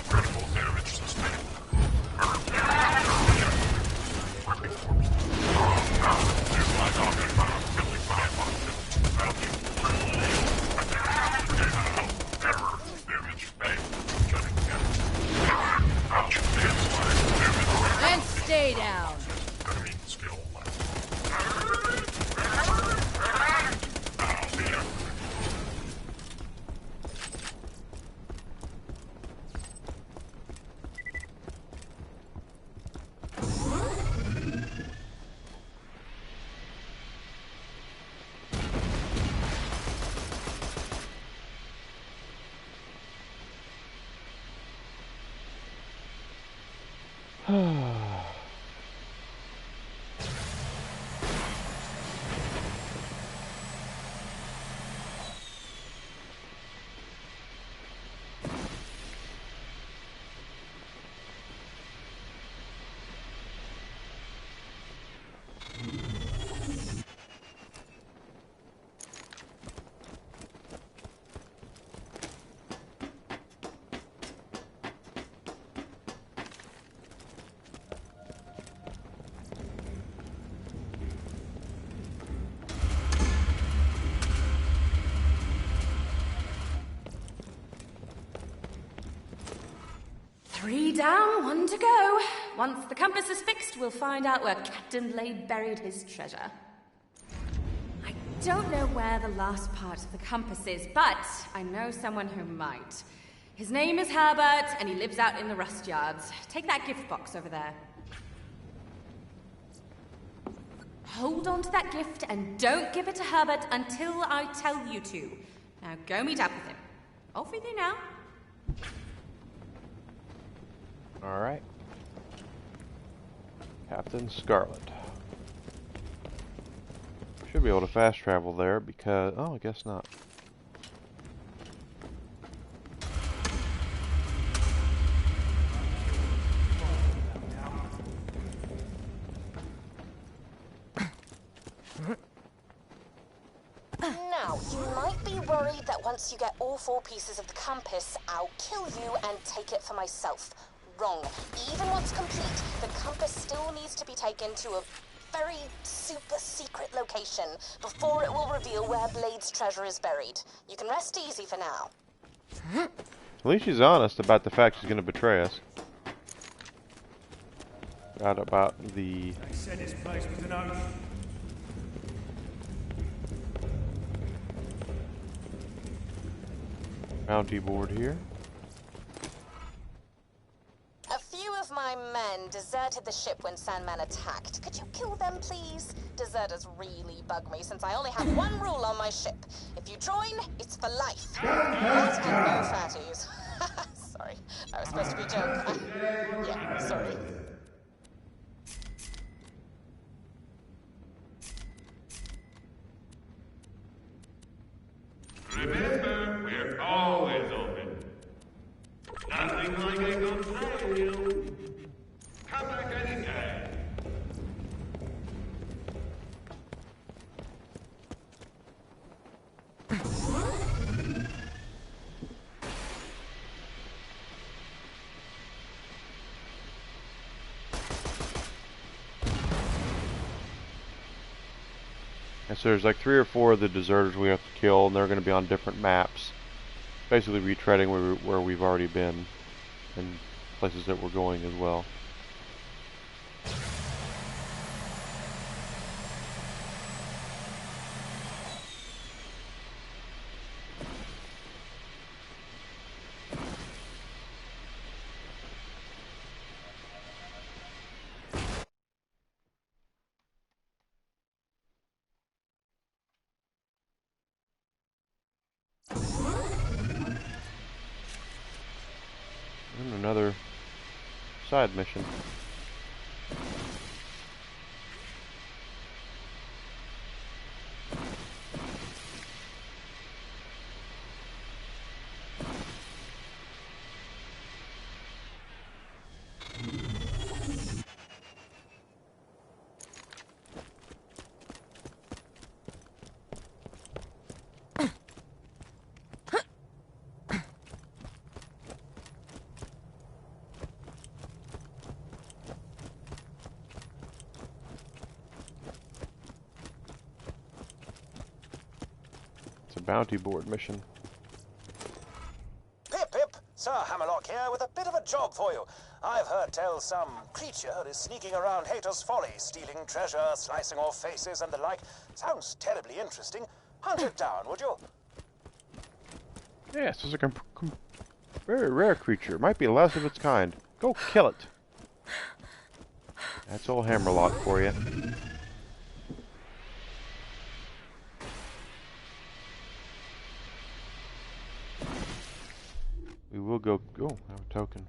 Critical damage sustained. And stay down. Skill. Three down, one to go. Once the compass is fixed, we'll find out where Captain Blade buried his treasure. I don't know where the last part of the compass is, but I know someone who might. His name is Herbert, and he lives out in the rust yards. Take that gift box over there. Hold on to that gift and don't give it to Herbert until I tell you to. Now go meet up with him. Off with you now. Alright. Captain Scarlet. Should be able to fast travel there because... oh, I guess not. Now, you might be worried that once you get all 4 pieces of the compass, I'll kill you and take it for myself. Wrong. Even once complete, the compass still needs to be taken to a very super secret location before it will reveal where Blade's treasure is buried. You can rest easy for now. At least she's honest about the fact she's going to betray us. About the... They said this place was an oath. bounty board here. A few of my men men deserted the ship when Sandman attacked. Could you kill them, please? Deserters really bug me since I only have one rule on my ship. If you join, it's for life. That and no fatties. Sorry, that was supposed to be a joke. Yeah, sorry. Remember, we're always open. Nothing like a good trail. Come back anytime. And so there's like 3 or 4 of the deserters we have to kill, and they're going to be on different maps. Basically retreading where we've already been, and places that we're going as well. And another side mission. Bounty board mission. Pip, Pip! Sir Hammerlock here with a bit of a job for you. I've heard tell some creature is sneaking around Hater's Folly, stealing treasure, slicing off faces and the like. Sounds terribly interesting. Hunt it down, would you? Yes, it's a very rare creature. Might be the last of its kind. Go kill it. That's old Hammerlock for you. We will go. Oh, I have a token.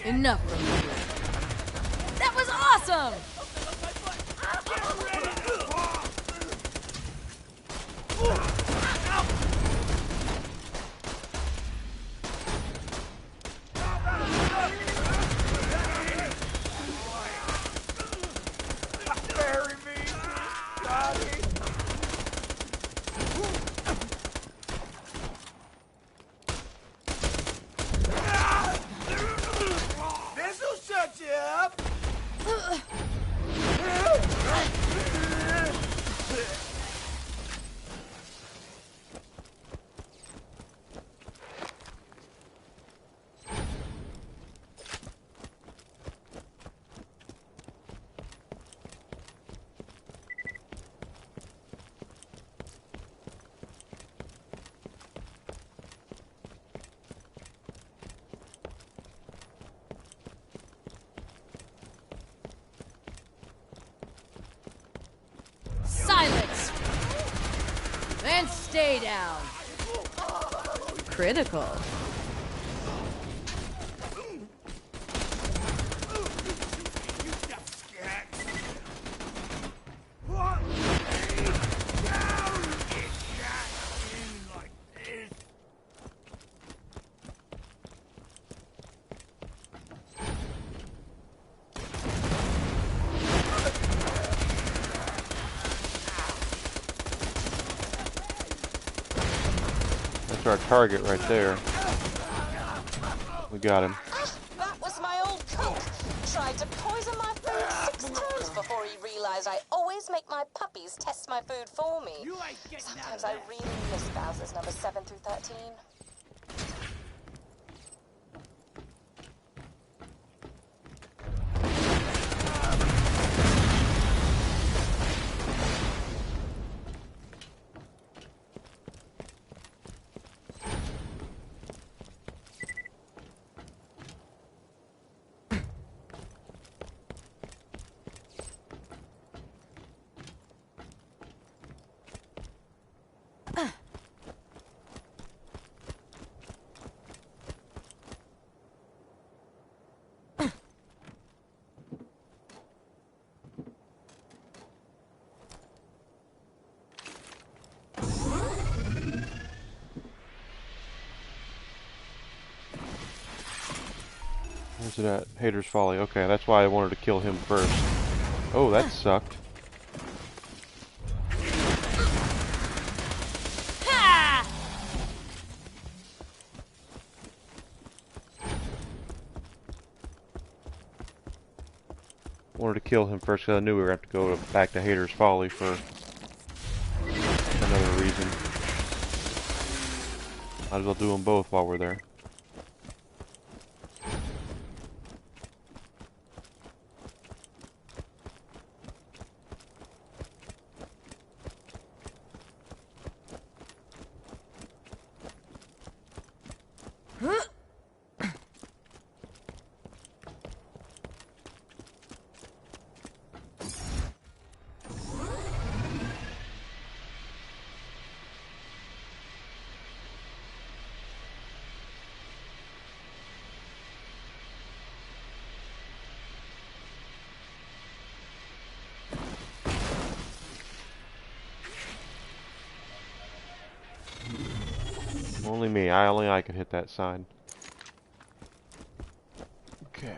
Enough from you. That was awesome! Bury me, Daddy. This'll shut you up. Silence! And stay down. Critical. You just scat. What? Down! Get shot in like this. our target right there. We got him. That was my old cook. Tried to poison my food 6 times before he realized I always make my puppies test my food for me. Sometimes I really miss Bowser's number 7 through 13. Where's it at? Hater's Folly. Okay, that's why I wanted to kill him first. Oh, that sucked. Wanted to kill him first because I knew we were going to have to go back to Hater's Folly for another reason. Might as well do them both while we're there. Only me. Only I could hit that sign. Okay.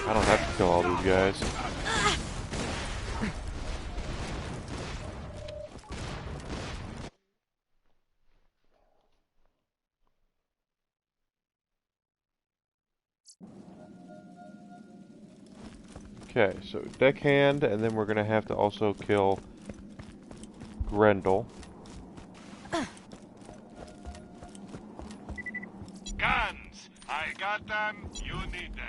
I don't have to kill all these guys. Okay, so deckhand, and then we're gonna have to also kill Grendel. Guns! I got them, you need them.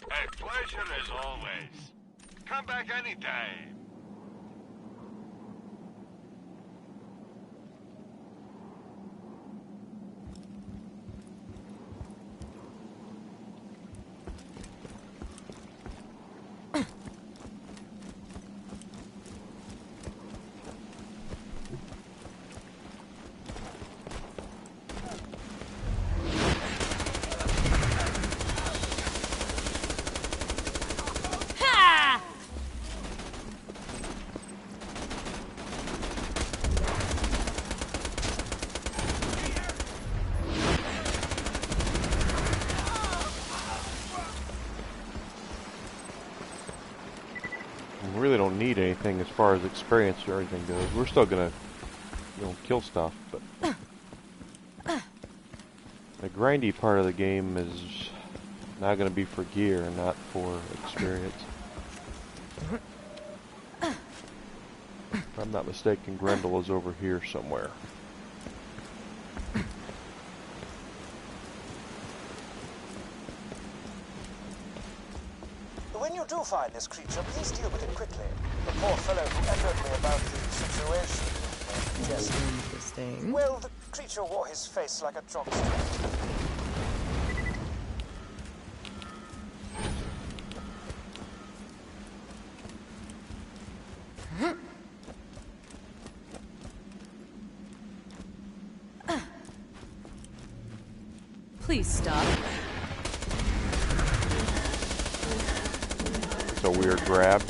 A pleasure as always. Come back anytime. We really don't need anything as far as experience or anything goes. We're still gonna, kill stuff, but the grindy part of the game is not gonna be for gear, not for experience. If I'm not mistaken, Grendel is over here somewhere. When you do find this creature, please deal with it quickly. The poor fellow who echoed me about the situation. Interesting. Well, the creature wore his face like a drop. Please stop. It's a weird grab.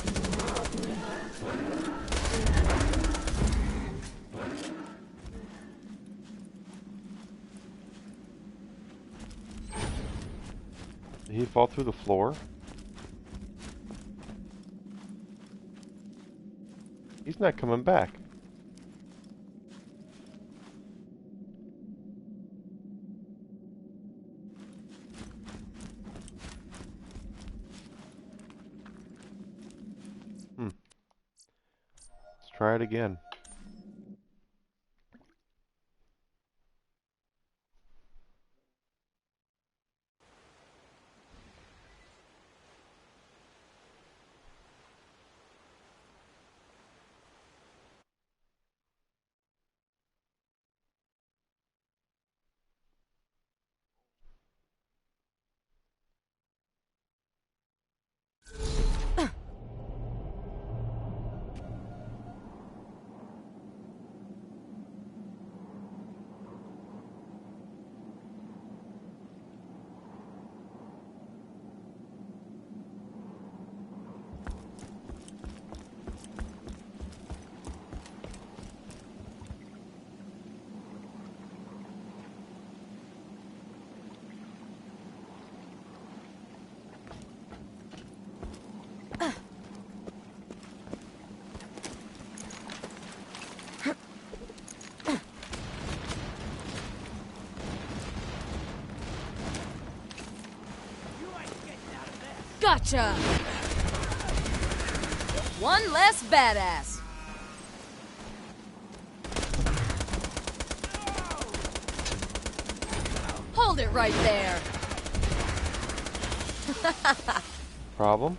Did he fall through the floor? He's not coming back. Let's try it again. Gotcha! One less badass. Hold it right there. Problem?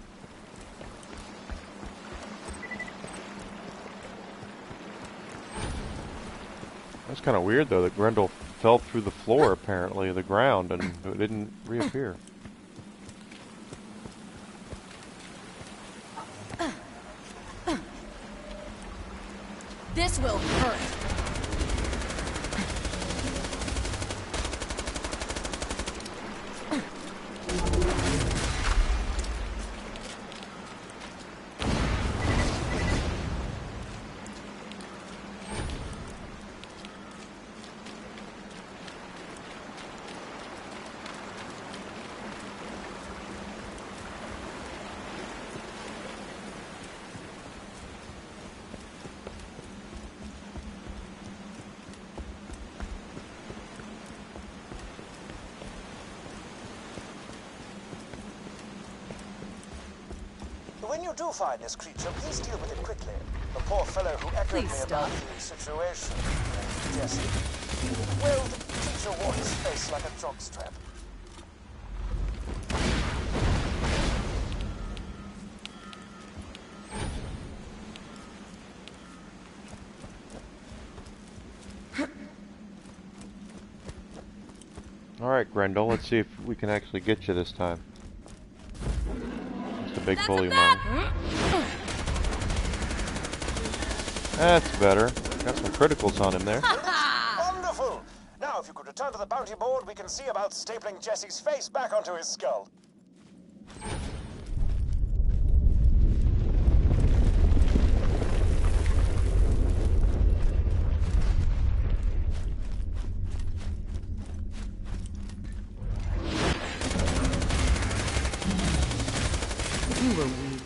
That's kind of weird though that Grendel fell through the floor apparently, the ground, and it didn't reappear. This will hurt. When you do find this creature, please deal with it quickly. The poor fellow who echoed me about the situation. Jesse. Well, the creature wore his face like a jockstrap. Alright, Grendel, let's see if we can actually get you this time. Just a big bully mine. That's better. Got some criticals on him there. Wonderful! Now, if you could return to the bounty board, we can see about stapling Jesse's face back onto his skull. You were weak.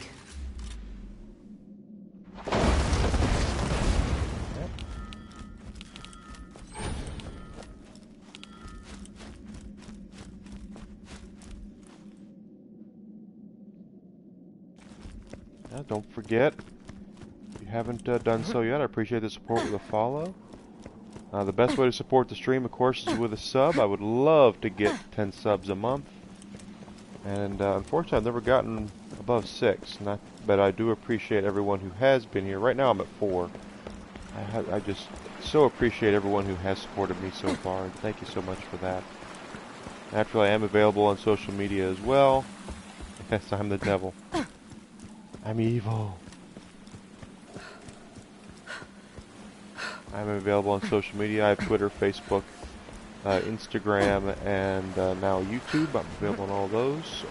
Don't forget, if you haven't done so yet, I appreciate the support with a follow. The best way to support the stream, of course, is with a sub. I would love to get 10 subs a month. And unfortunately, I've never gotten above 6. But I do appreciate everyone who has been here. Right now, I'm at 4. I just so appreciate everyone who has supported me so far, and thank you so much for that. Naturally, I am available on social media as well. Yes, I'm the devil. I'm evil. I'm available on social media. I have Twitter, Facebook, Instagram, and now YouTube. I'm available on all those.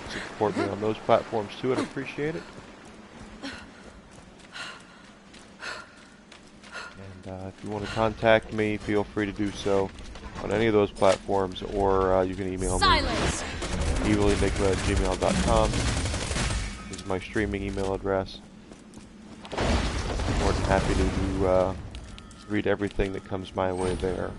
So support me on those platforms too. I'd appreciate it. And if you want to contact me, feel free to do so on any of those platforms, or you can email me. evilenigma@gmail.com is my streaming email address. I'm more than happy to read everything that comes my way there.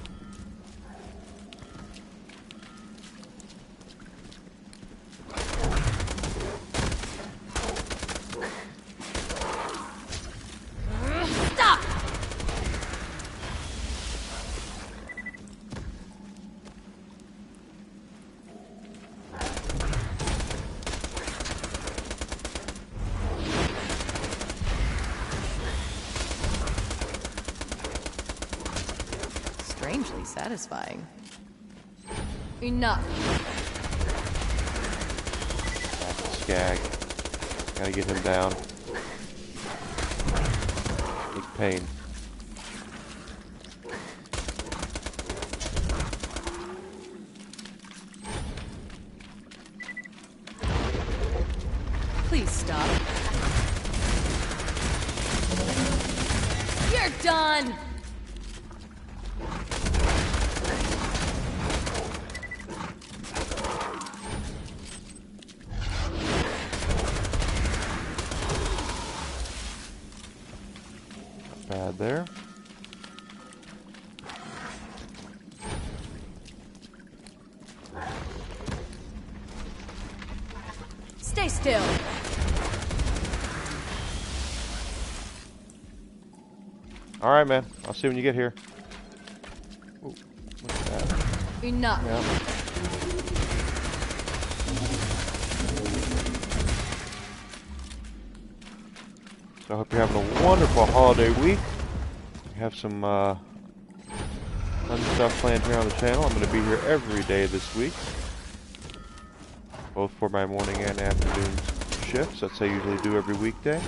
Strangely satisfying. Enough. Skag. Gotta get him down. Big pain. Please stop. You're done. Bad there. Stay still. All right, man. I'll see you when you get here. Ooh, look at that. Enough. Yeah. So I hope you're having a wonderful holiday week. We have some fun stuff planned here on the channel. I'm going to be here every day this week, both for my morning and afternoon shifts. That's what I usually do every weekday.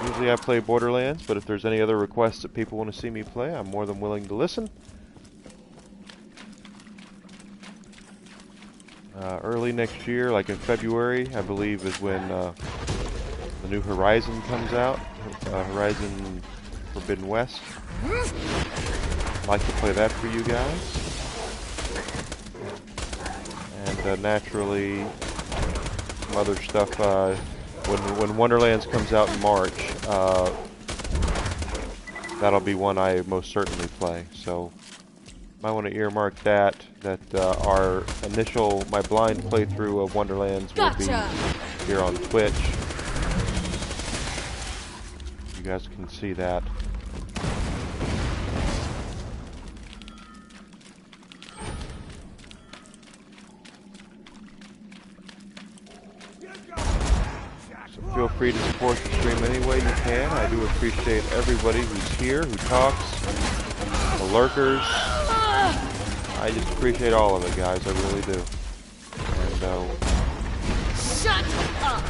Usually I play Borderlands, but if there's any other requests that people want to see me play, I'm more than willing to listen. Early next year, like in February, I believe, is when the new Horizon comes out. Horizon Forbidden West. I'd like to play that for you guys. And naturally, some other stuff. When Wonderlands comes out in March, that'll be one I most certainly play. So, might want to earmark that my blind playthrough of Wonderlands will be here on Twitch. You guys can see that. So feel free to support the stream any way you can. I do appreciate everybody who's here, who talks, the lurkers. I just appreciate all of it, guys. I really do. And Shut up.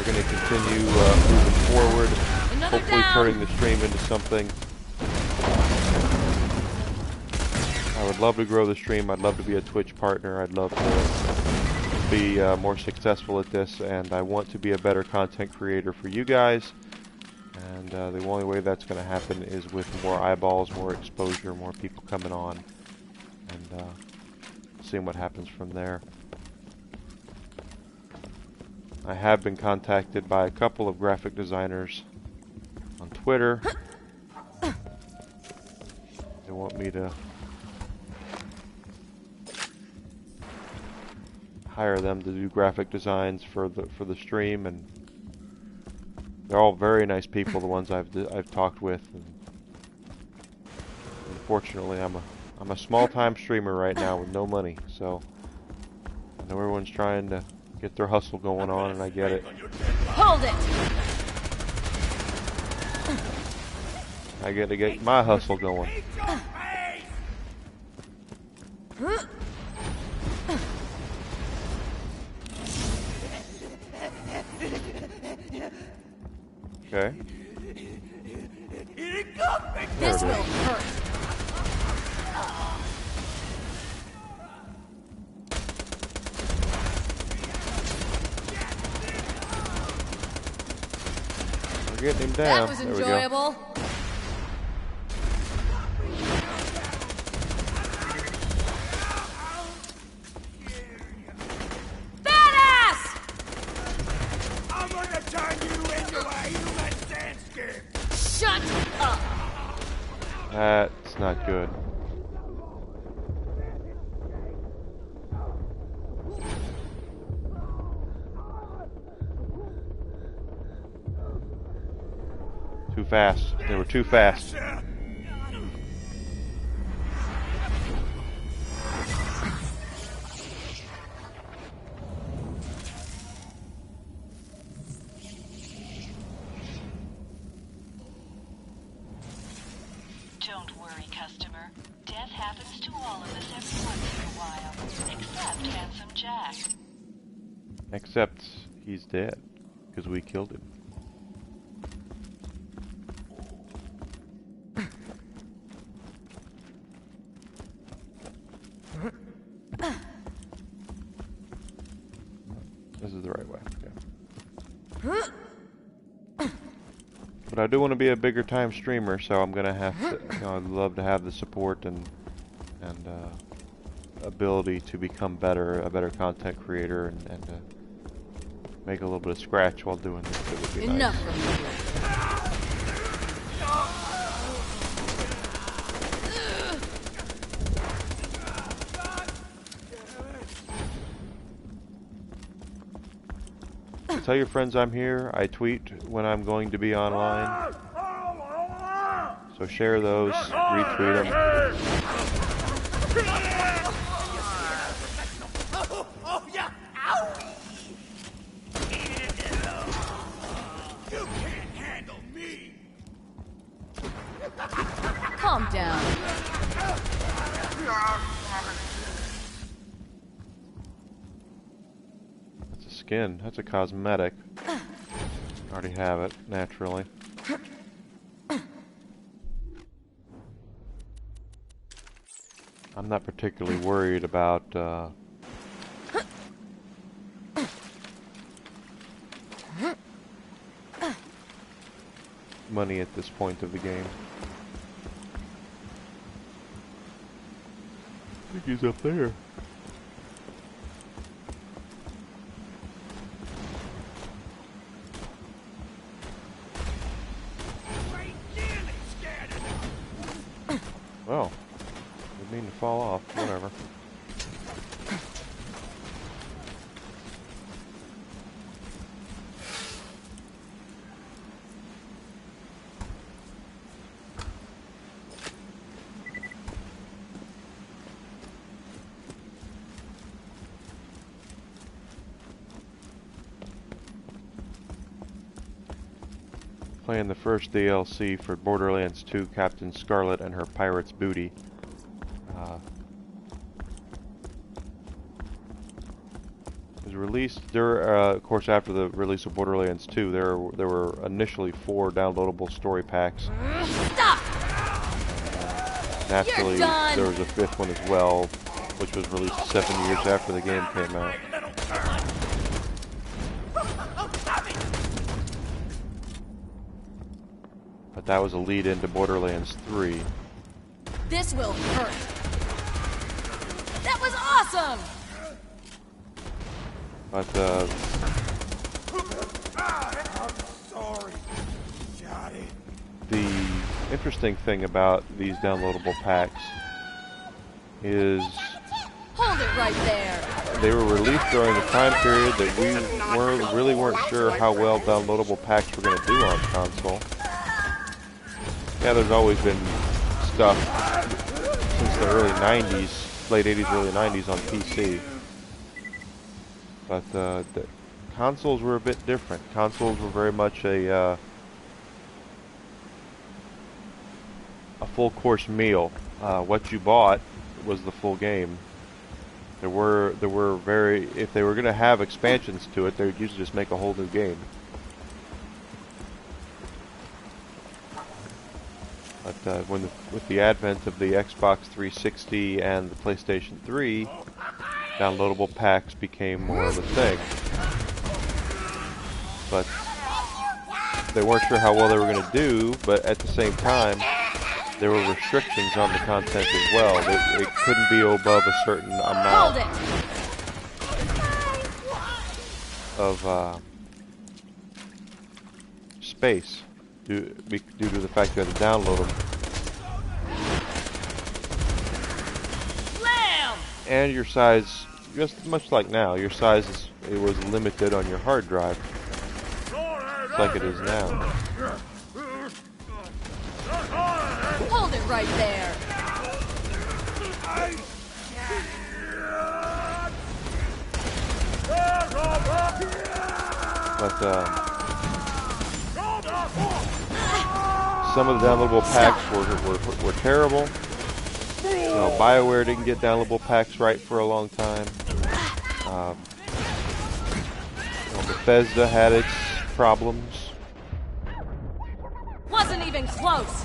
we're going to continue moving forward, hopefully turning the stream into something. I would love to grow the stream. I'd love to be a Twitch partner. I'd love to be more successful at this, and I want to be a better content creator for you guys. And the only way that's going to happen is with more eyeballs, more exposure, more people coming on, and seeing what happens from there. I have been contacted by a couple of graphic designers on Twitter. They want me to hire them to do graphic designs for the stream, and they're all very nice people, the ones I've talked with. And unfortunately, I'm a small-time streamer right now with no money, so I know everyone's trying to get their hustle going on, and I get it. Hold it! I get to get my hustle going. Okay. This will hurt. We're getting him down. That was There we go. enjoyable. I'm gonna turn you into a human sand skin! Shut up! That's not good. Too fast. They were too fast. Don't worry, customer. Death happens to all of us every once in a while, except Handsome Jack. Except he's dead, because we killed him. This is the right way. Yeah. But I do want to be a bigger time streamer, so I'm gonna have to. You know, I'd love to have the support and ability to become better, a better content creator, and make a little bit of scratch while doing this. It would be Enough nice. from you. Tell your friends I'm here. I tweet when I'm going to be online. So share those, retweet them. Oh, yeah! Ow! You can't handle me! Calm down. That's a skin. That's a cosmetic. I already have it, naturally. I'm not particularly worried about money at this point of the game. I think he's up there. Well, didn't mean to fall off. Whatever. Playing the first DLC for Borderlands 2, Captain Scarlet and her pirate's booty. It was released, of course, after the release of Borderlands 2. There were initially 4 downloadable story packs. Stop! Naturally, there was a 5th one as well, which was released 7 years after the game came out. But that was a lead into Borderlands 3. This will hurt. That was awesome! But I'm sorry, Johnny. the interesting thing about these downloadable packs is Hold it right there. they were released during a time period that we really weren't sure how well downloadable packs were going to do on console. Yeah, there's always been stuff since the early 90s, late 80s, early 90s on PC. But the consoles were a bit different. Consoles were very much a full course meal. What you bought was the full game. There were very, if they were going to have expansions to it, they would usually just make a whole new game. But with the advent of the Xbox 360 and the PlayStation 3, downloadable packs became more of a thing. But they weren't sure how well they were going to do, but at the same time, there were restrictions on the content as well. It couldn't be above a certain amount of space due to the fact you had to download them. And your size, just much like now, your size was limited on your hard drive, just like it is now. Hold it right there. But some of the downloadable packs were terrible. You know, BioWare didn't get downloadable packs right for a long time. Bethesda had its problems. Wasn't even close.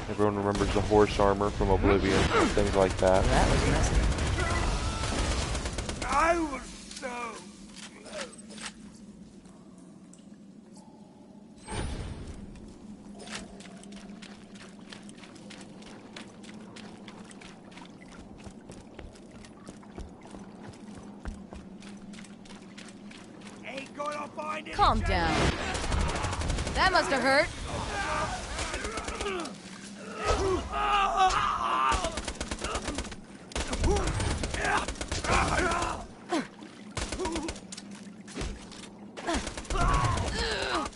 Everyone remembers the horse armor from Oblivion and things like that. That was messy. I was so... Ain't gonna find it. Calm down. That must have hurt.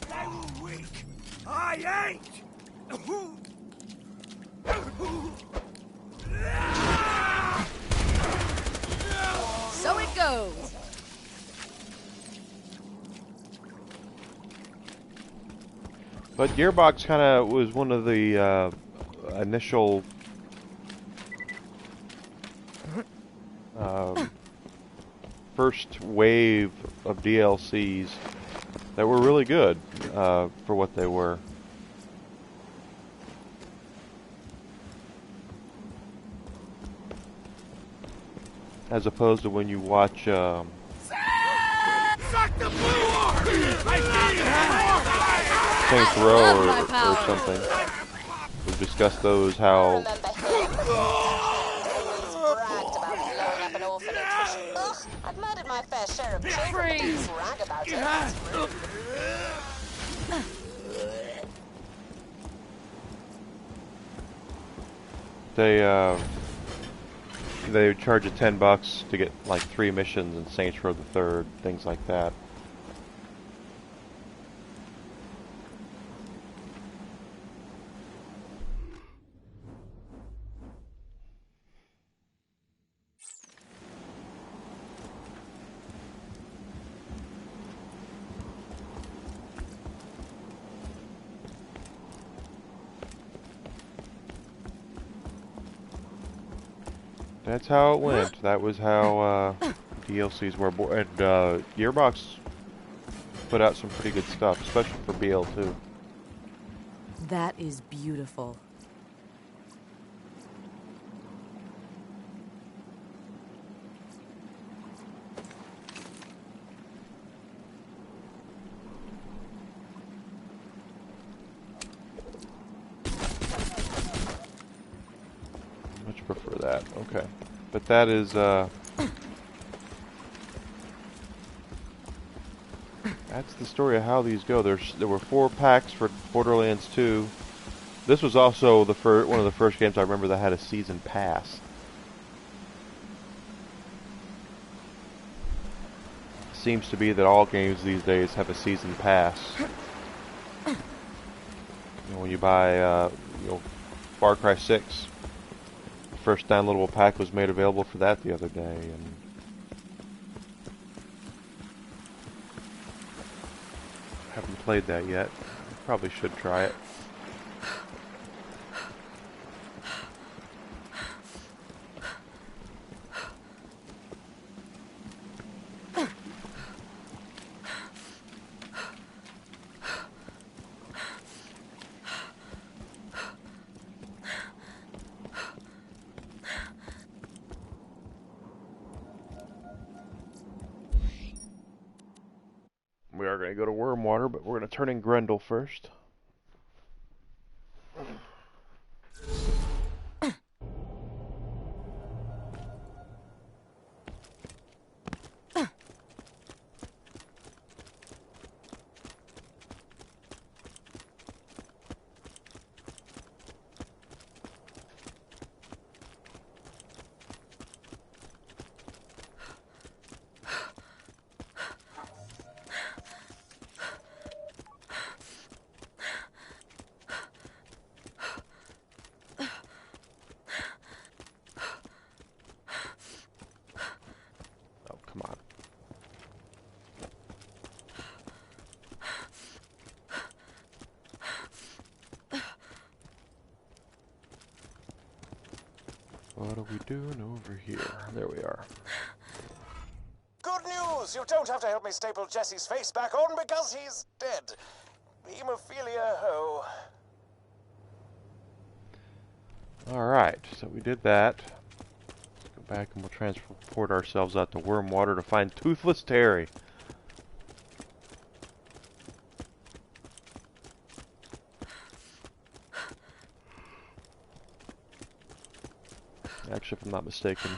They were weak. I ain't. So it goes. But Gearbox kind of was one of the initial first wave of DLCs that were really good for what they were. As opposed to when you watch Suck the blue orb! Saints Row or something. We've discussed those, how Remember him? Always bragged about blowing up an orphanage. Ugh, I've murdered my fair share of children, but don't brag about it. It's rude. they would charge you $10 to get like 3 missions in Saints Row the Third, things like that. That's how it went. That was how DLCs were. And Gearbox put out some pretty good stuff, especially for BL2. That is beautiful. Much prefer that. Okay. But that is, that's the story of how these go. There were 4 packs for Borderlands 2. This was also the one of the first games I remember that had a season pass. Seems to be that all games these days have a season pass. You know, when you buy, Far Cry 6. First downloadable pack was made available for that the other day, and played that yet. Probably should try it. We are going to go to Wormwater, but we're going to turn in Grendel first. What are we doing over here? There we are. Good news! You don't have to help me staple Jesse's face back on because he's dead. Hemophilia ho. Alright, so we did that. Let's go back and we'll transport ourselves out to Wormwater to find Toothless Terry. Actually, if I'm not mistaken,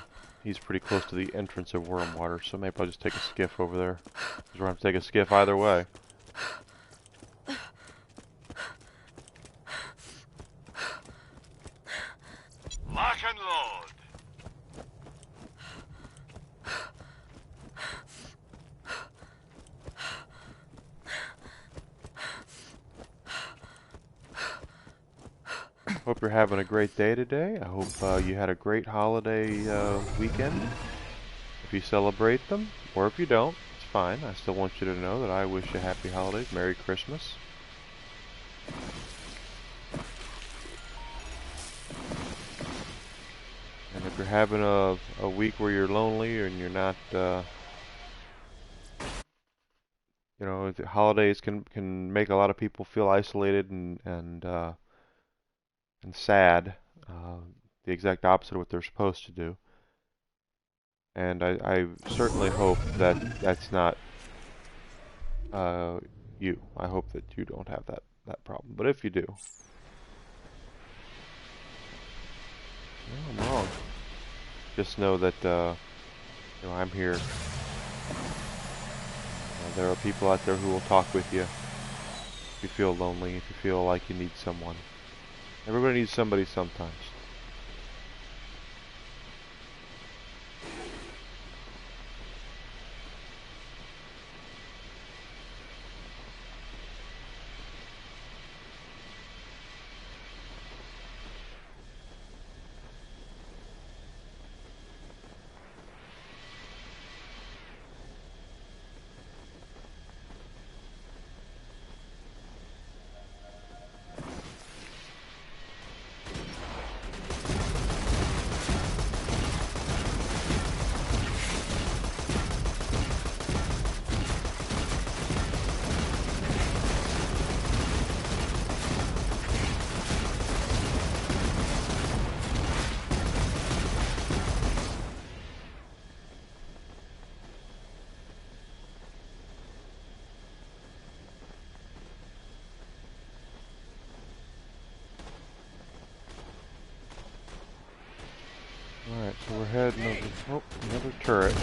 he's pretty close to the entrance of Wormwater, so maybe I'll just take a skiff over there. Because we're going to take a skiff either way. Lock and load. Hope you're having a great day today. I hope you had a great holiday weekend. If you celebrate them, or if you don't, it's fine. I still want you to know that I wish you happy holidays, Merry Christmas. And if you're having a week where you're lonely and you're not, you know, the holidays can make a lot of people feel isolated and sad, the exact opposite of what they're supposed to do. And I certainly hope that that's not you. I hope that you don't have that problem. But if you do, no, I'm wrong. Just know that you know, I'm here. There are people out there who will talk with you if you feel lonely, if you feel like you need someone. Everybody needs somebody sometimes. Alright, so we're heading over... Oh, another turret.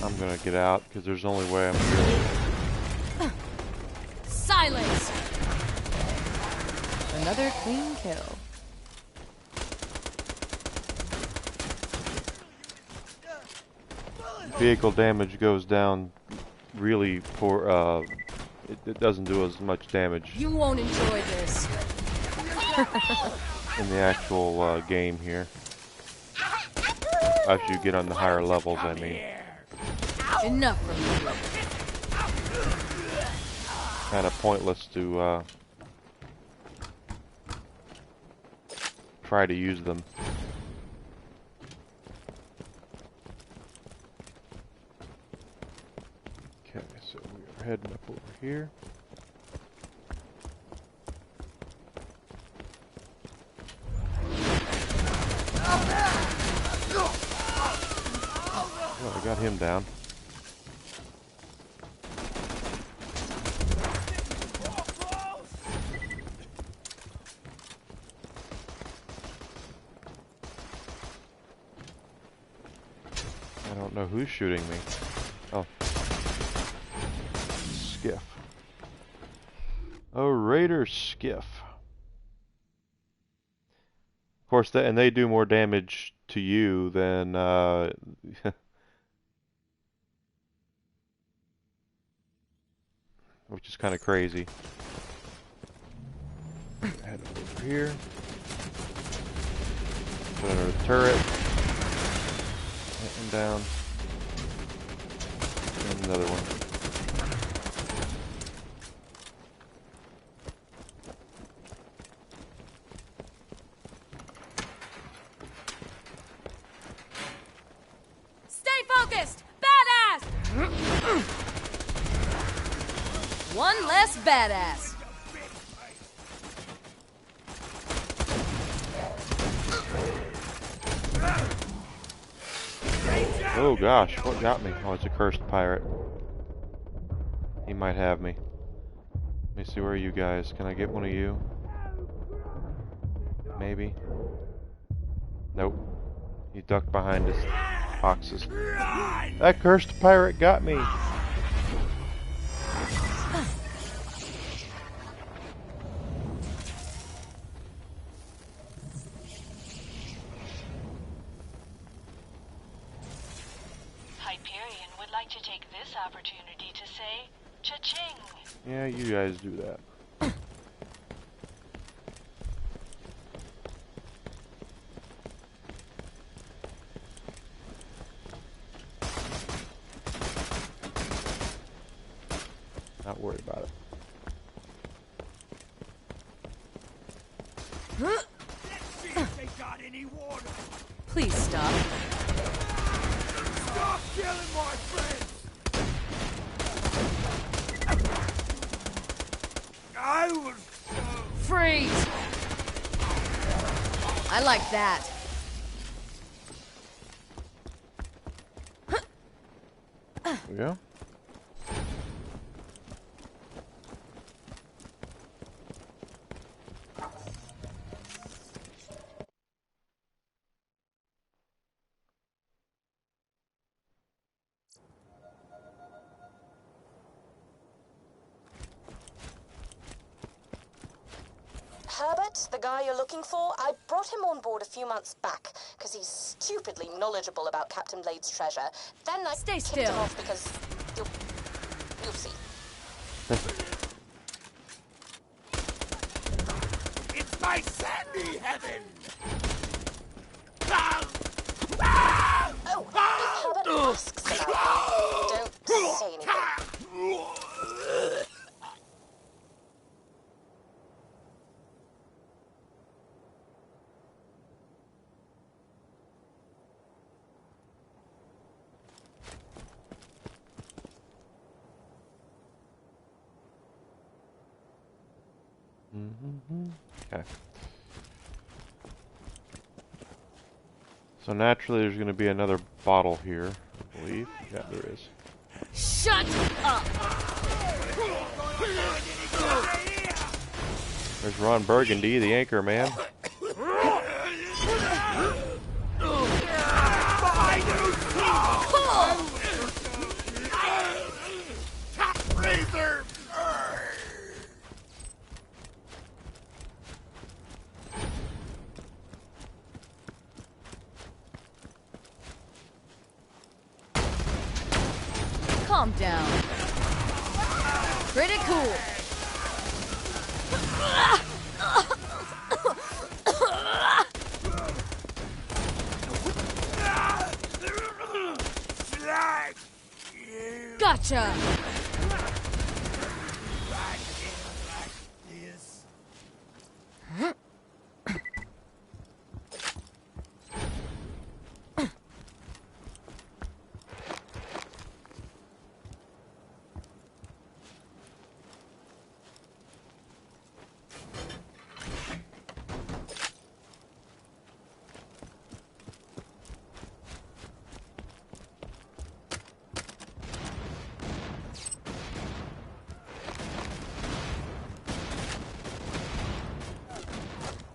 I'm gonna get out, because there's the only way I'm here. Silence! Another clean kill. Vehicle damage goes down really poor, it doesn't do as much damage. You won't enjoy this. in the actual game here. As you get on the higher levels, I mean. Enough from you. Kind of pointless to try to use them. Okay, so we're heading up over here. Oh, I got him down. I don't know who's shooting me. Oh. Skiff. A raider skiff. Of course, and they do more damage to you than which is kind of crazy. Head over here. Put under the turret. Hit him down. And another one. Stay focused! Badass! One less badass. Oh gosh, what got me? Oh, it's a cursed pirate. He might have me. Let me see, where are you guys? Can I get one of you? Maybe? Nope. He ducked behind his boxes. That cursed pirate got me! Hyperion would like to take this opportunity to say, cha-ching! Yeah, you guys do that. Not worried about it. Let's see if they got any water. Please stop. Stop killing my friends. I was Freeze! I like that. Yeah? Herbert, the guy you're looking for, I brought him on board a few months back because he's stupidly knowledgeable about Captain Blade's treasure. Then I Stay kicked still. him off because you'll see. It's my sandy heaven. Oh, if Herbert asks about me, don't say anything. Okay. So naturally there's going to be another bottle here, I believe. Yeah, there is. Shut up! There's Ron Burgundy, the anchor man. Razor. Calm down. Pretty cool. Gotcha!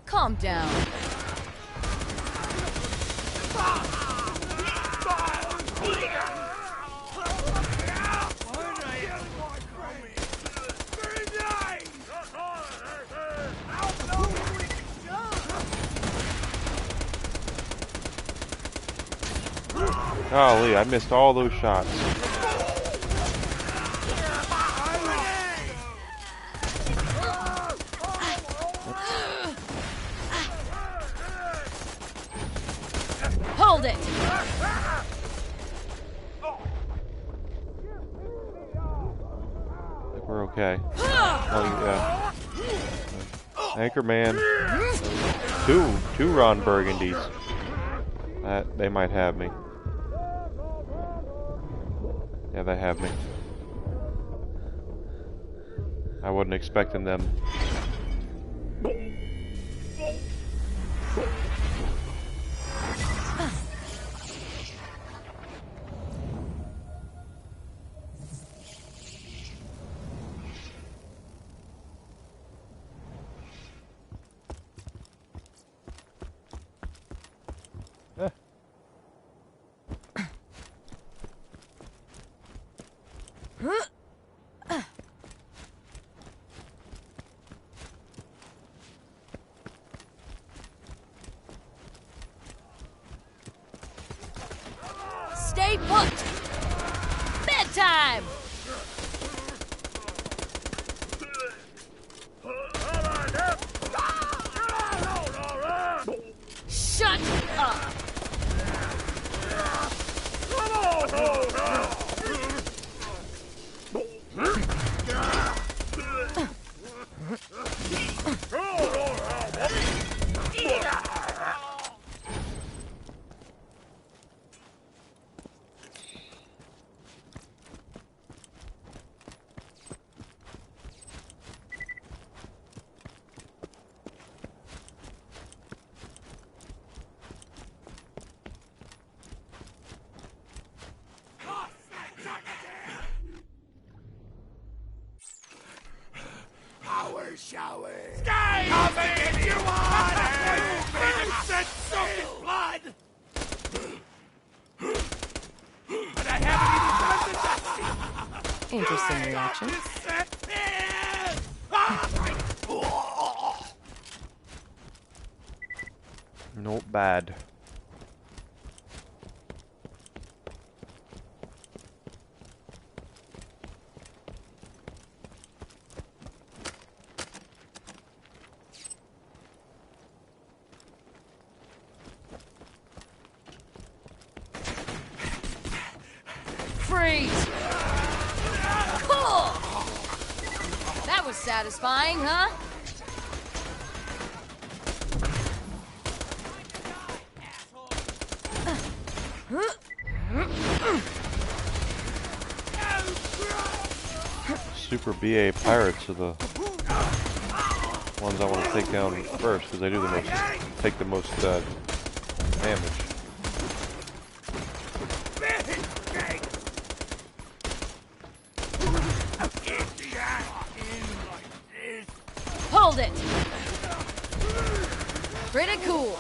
Calm down. Golly, I missed all those shots. Hold it! I think we're okay. Oh, yeah. Anchorman. Two Ron Burgundies. They might have me. Yeah, they have me. I wasn't expecting them. Stay put! Bedtime! Shut up! Shower. Sky! Come and get your water! Innocent soaking blood! But I haven't even done the dusting. Interesting reaction. Not bad. Freeze! Cool! That was satisfying, huh? Super BA pirates are the ones I want to take down first because they do take the most damage. Hold it! Pretty cool.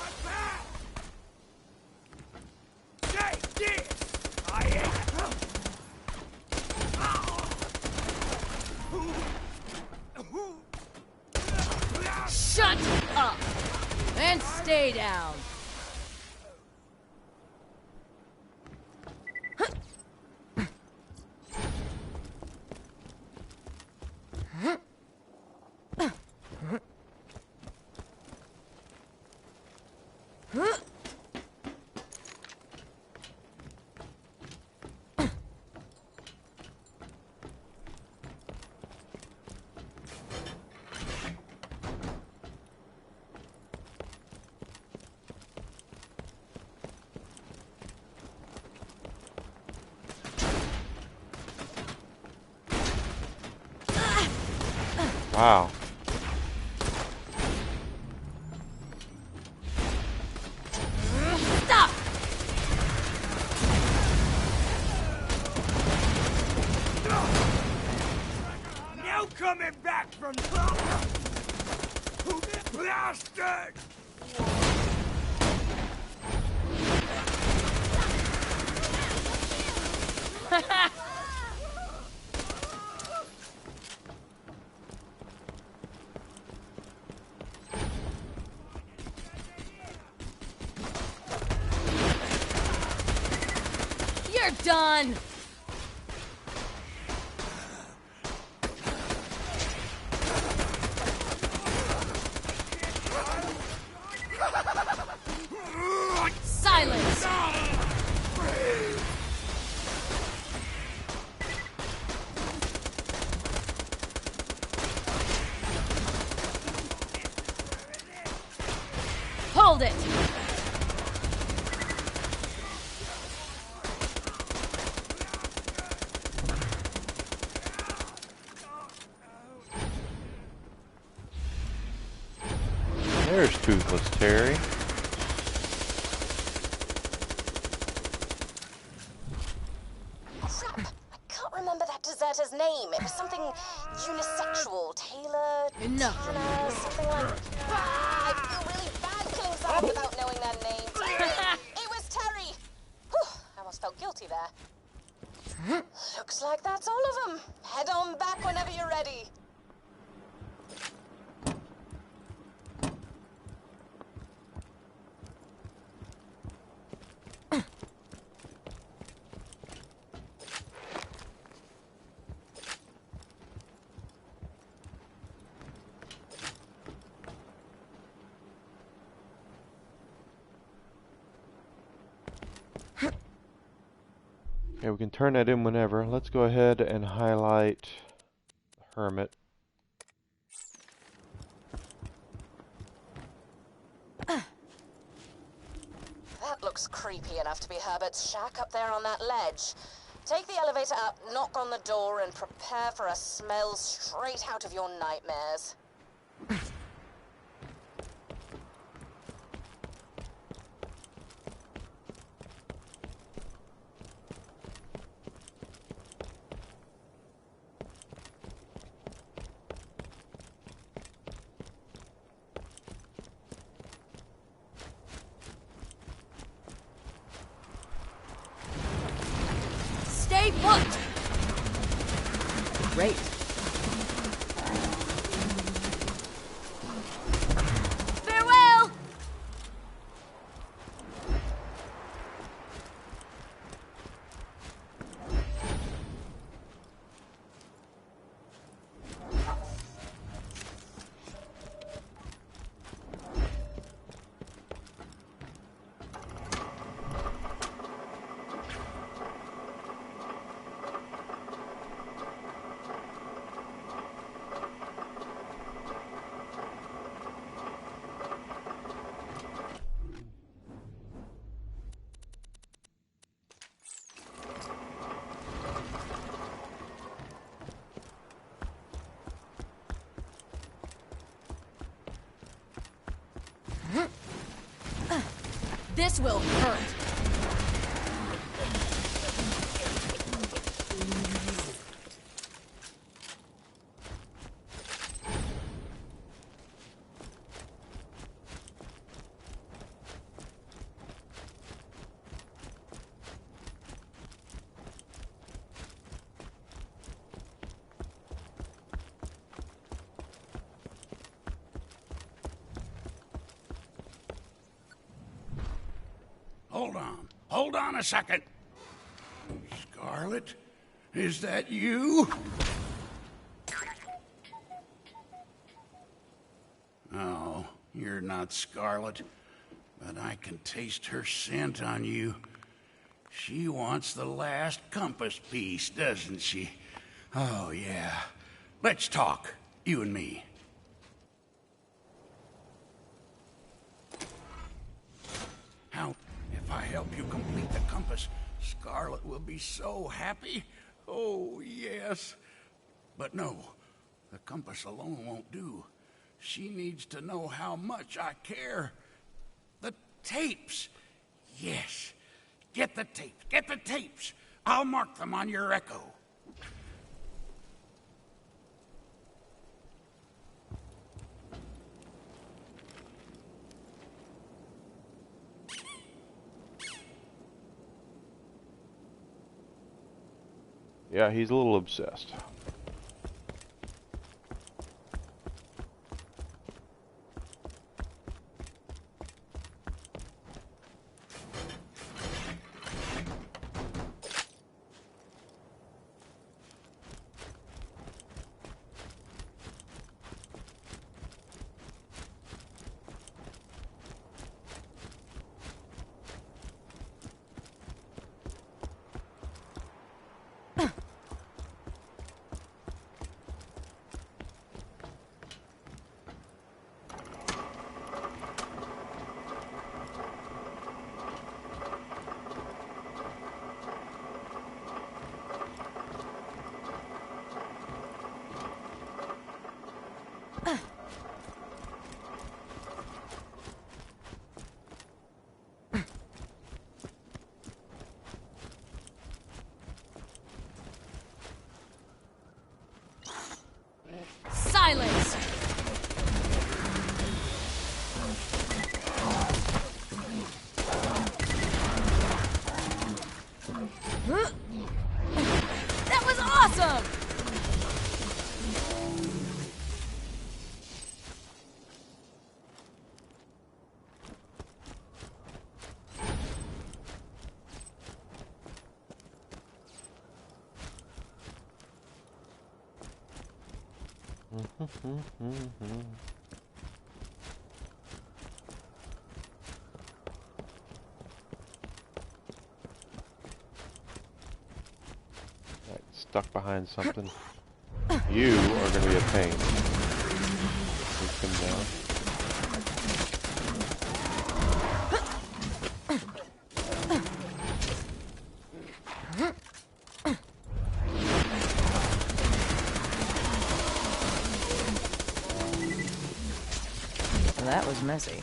Shut up! And stay down. Wow. Stop! No coming back from who bastard! You're done! Silence! Hold it! There's Toothless Terry. Crap! I can't remember that deserter's name. It was something unisexual. Taylor, Enough from Tanner, something like... I feel really bad killing someone without knowing their name. Terry! It was Terry! Whew, I almost felt guilty there. Looks like that's all of them. Head on back whenever you're ready. Okay, we can turn that in whenever. Let's go ahead and highlight Hermit. That looks creepy enough to be Herbert's shack up there on that ledge. Take the elevator up, knock on the door, and prepare for a smell straight out of your nightmares. Stay put! Great. Farewell! This will hurt. Hold on a second. Scarlet, is that you? No, you're not Scarlet, but I can taste her scent on you. She wants the last compass piece, doesn't she? Oh, yeah. Let's talk, you and me. How, if I help you complete the compass, Scarlet will be so happy. Oh, yes. But no, The compass alone won't do. She needs to know how much I care. The tapes! Yes. Get the tapes. Get the tapes. I'll mark them on your echo. Yeah, he's a little obsessed. Silence! That was awesome! Right, stuck behind something. You are going to be a pain. Please come down. That was messy.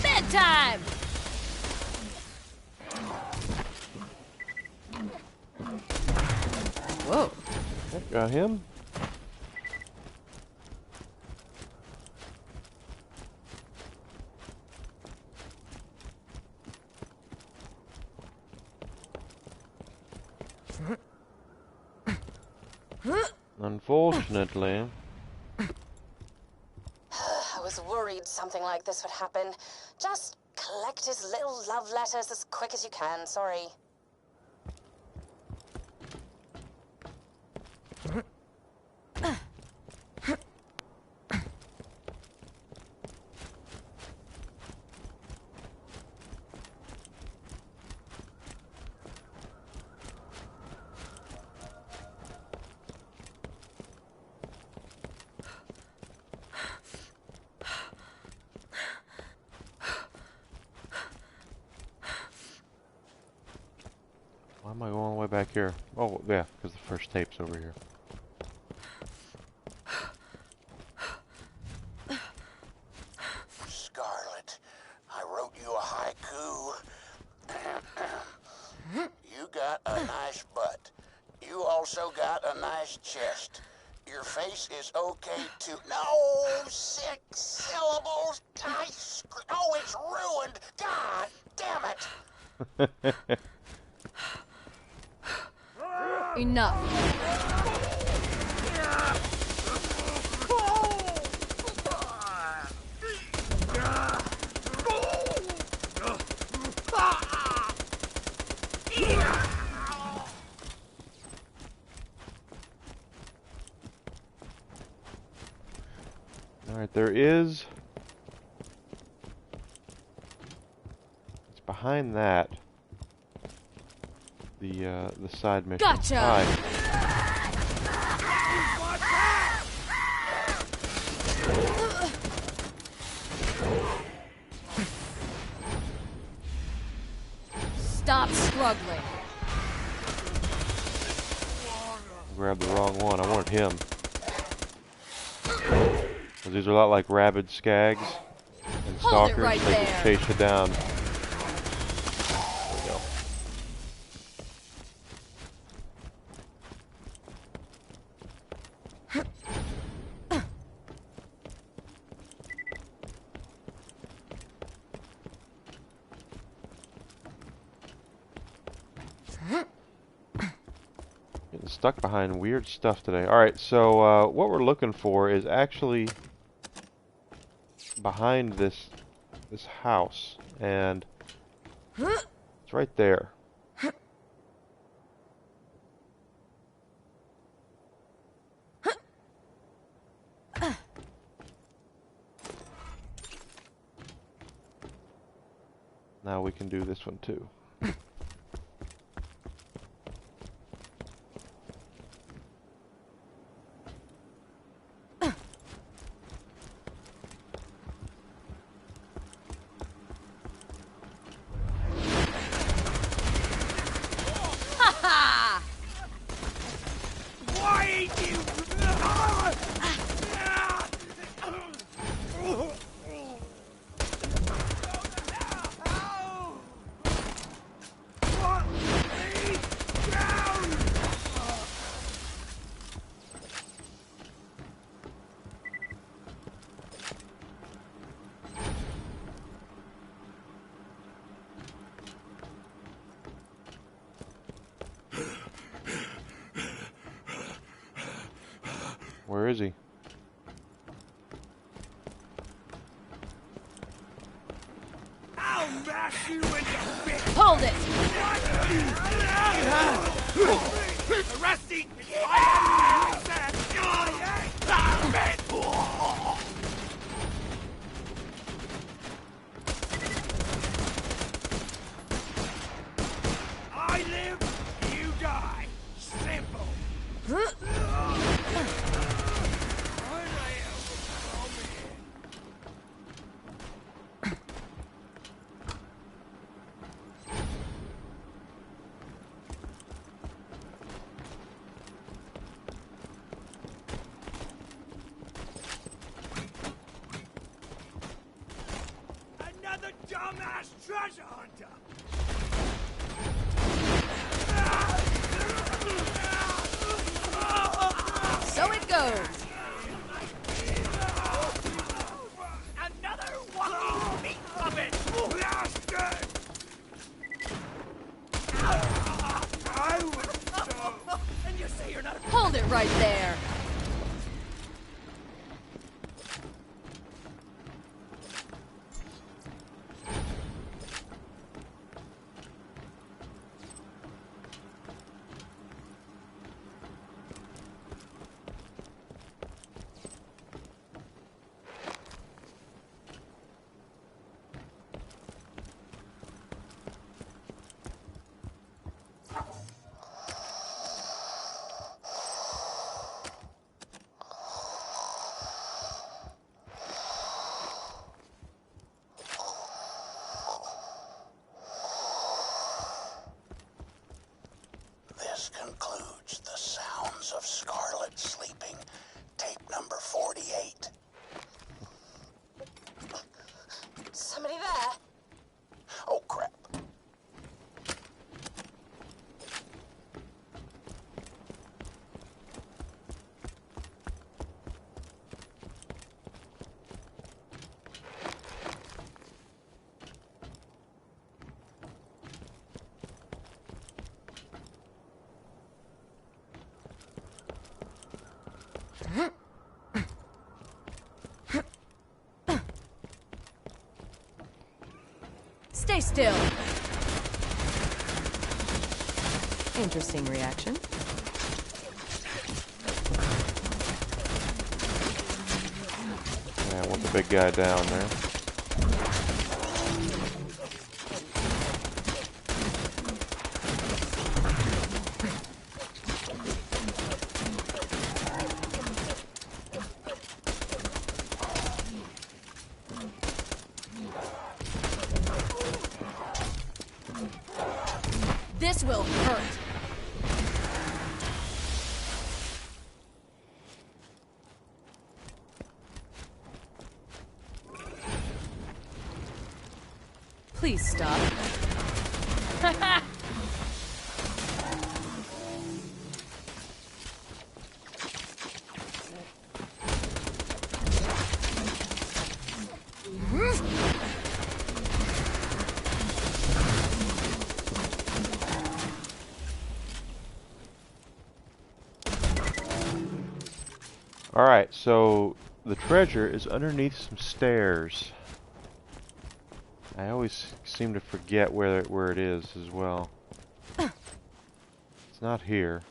Bedtime! Whoa. That got him. Unfortunately. I was worried something like this would happen. Just collect his little love letters as quick as you can, sorry. Why am I going all the way back here? Oh, yeah, because the first tape's over here. Scarlet, I wrote you a haiku. You got a nice butt. You also got a nice chest. Your face is okay too. No, 6 syllables. Oh, it's ruined. God damn it. Enough. Alright, there is... It's behind that. The side mission. Gotcha! Hi. Stop struggling. Grabbed the wrong one. I wanted him. 'Cause these are a lot like rabid skags and Hold it stalkers. right They there. just chase you down. There we go. Getting stuck behind weird stuff today. Alright, so what we're looking for is actually behind this house, and it's right there. Now we can do this one too. Why ain't you? Put me down! Where is he? I'll mash you into bits! Hold it! The rusty! I said, I live, you die. Simple. Another dumbass treasure hunter! So it goes. Another walking meat puppet! Bastard! I was so... And you say you're not a... Hold it right there. Stay still. Interesting reaction. Yeah, I want the big guy down there. This will hurt. Please stop. Alright, so the treasure is underneath some stairs. I always seem to forget where it is as well. It's not here.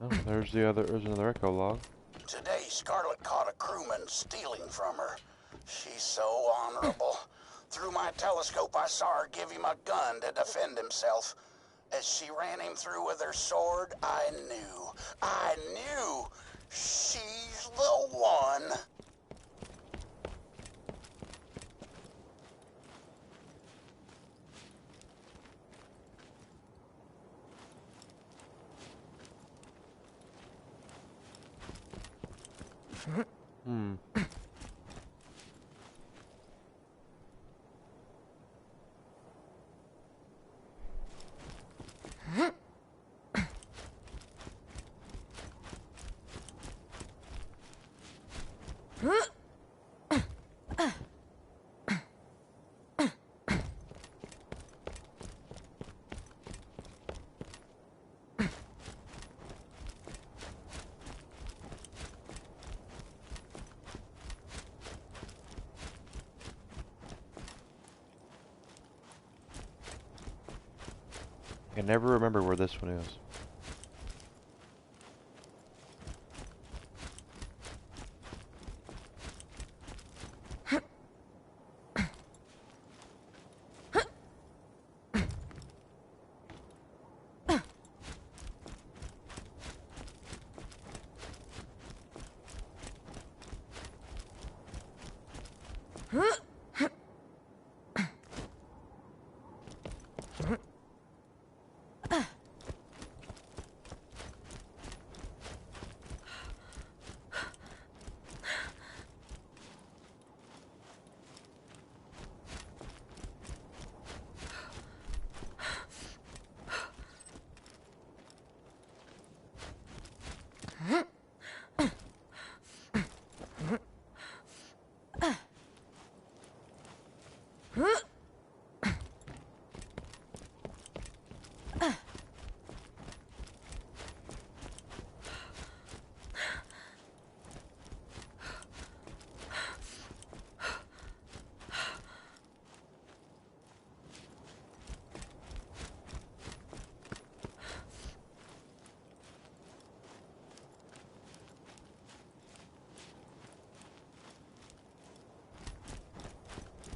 Oh, there's another echo log. Today, Scarlet caught a crewman stealing from her. She's so honorable. Through my telescope, I saw her give him a gun to defend himself. As she ran him through with her sword, I knew she's the one. Hmm. I can never remember where this one is.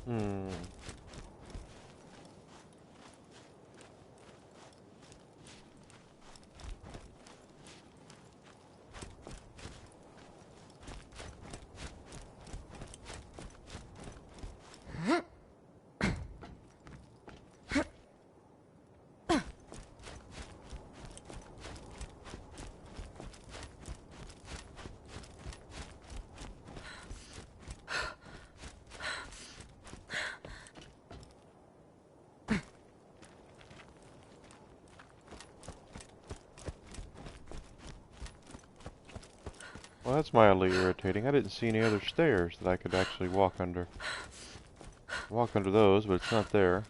Hmm. Well, that's mildly irritating. I didn't see any other stairs that I could actually walk under. Walk under those, but it's not there.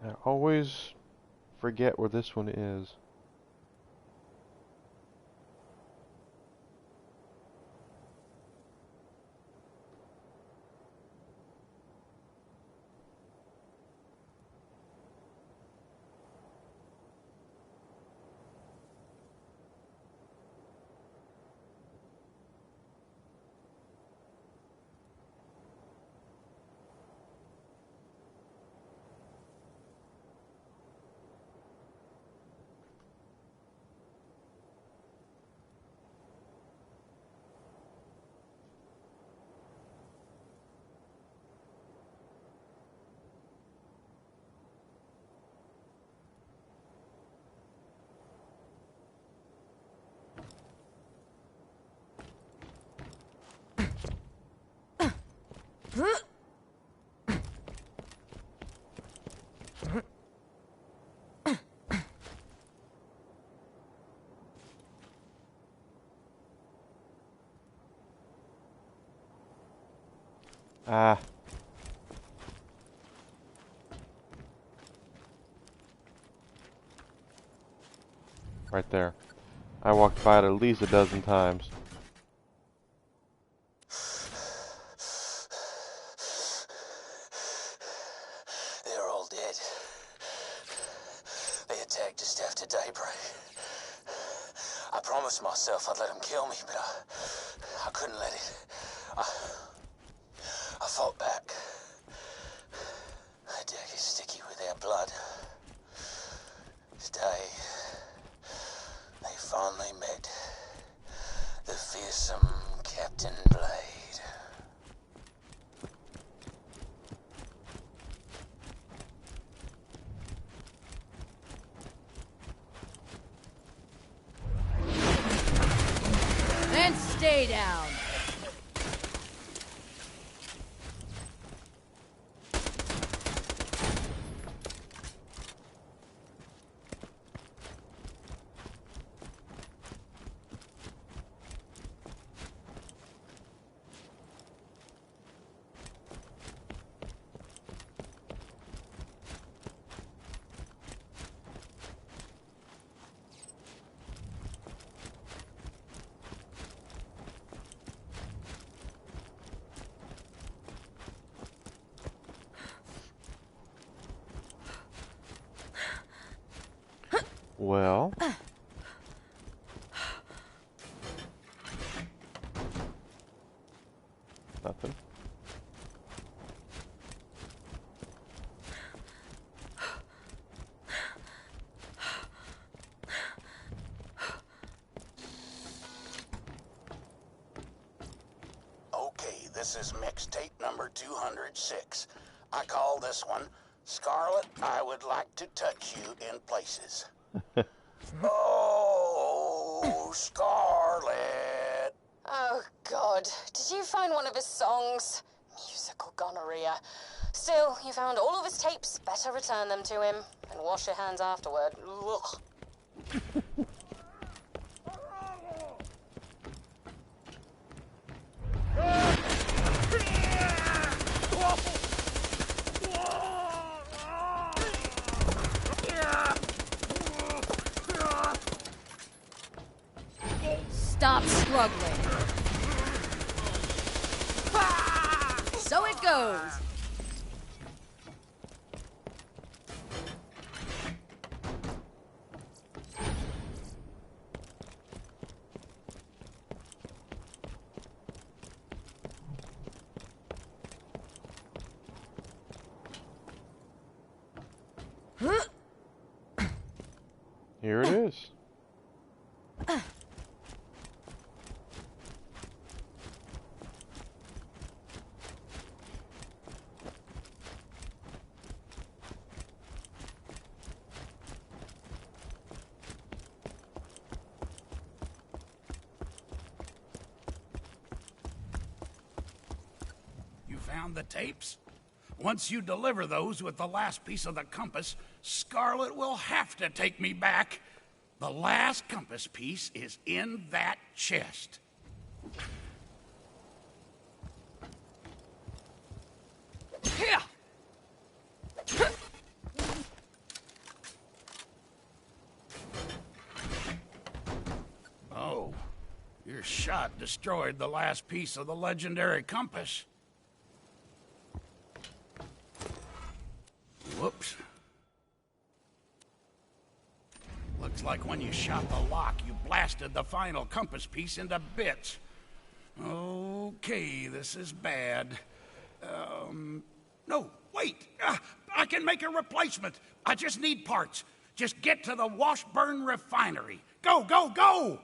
I always forget where this one is. Ah. Right there. I walked by it at least a dozen times. They're all dead. They attacked just after daybreak. I promised myself I'd let them kill me, but I couldn't let it. I fought back. My deck is sticky with their blood. Today, they finally met the fearsome Captain Blade. Then stay down. Well. Nothing. Okay, this is mixtape number 206. I call this one, Scarlet, I Would Like to Touch You in Places. Oh, Scarlet. Oh, God. Did you find one of his songs? Musical gonorrhea. Still, you found all of his tapes. Better return them to him and wash your hands afterward. Ugh. goes! Here it is. You found the tapes? Once you deliver those with the last piece of the compass, Scarlet will have to take me back. The last compass piece is in that chest. Oh, your shot destroyed the last piece of the legendary compass. Whoops. Looks like when you shot the lock, you blasted the final compass piece into bits. Okay, this is bad. No, wait! I can make a replacement. I just need parts. Just get to the Washburn refinery. Go, go, go!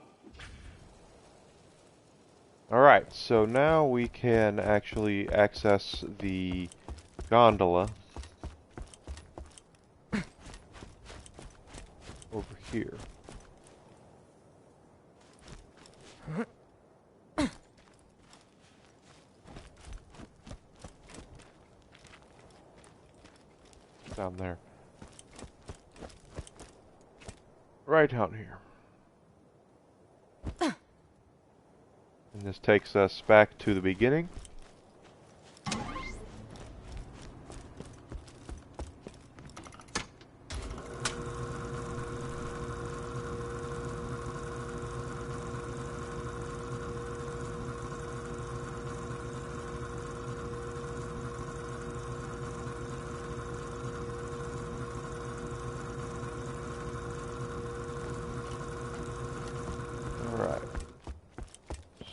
Alright, so now we can actually access the gondola over here. Down there. Right down here. And this takes us back to the beginning. Alright.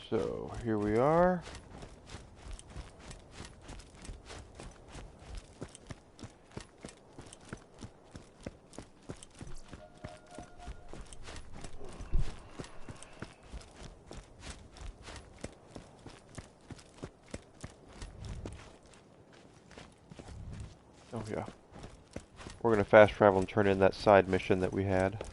So, here we are. Oh yeah. We're gonna fast travel and turn in that side mission that we had.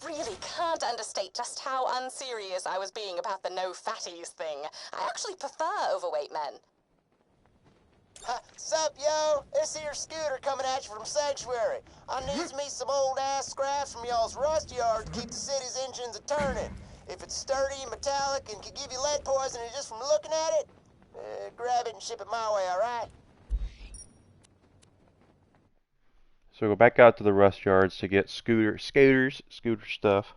Really can't understate just how unserious I was being about the no fatties thing. I actually prefer overweight men. Sup, yo? This here Scooter coming at you from Sanctuary. I needs me some old-ass scraps from y'all's rust yard to keep the city's engines a-turning. If it's sturdy and metallic and can give you lead poisoning just from looking at it, grab it and ship it my way, alright? So go back out to the rust yards to get scooter stuff.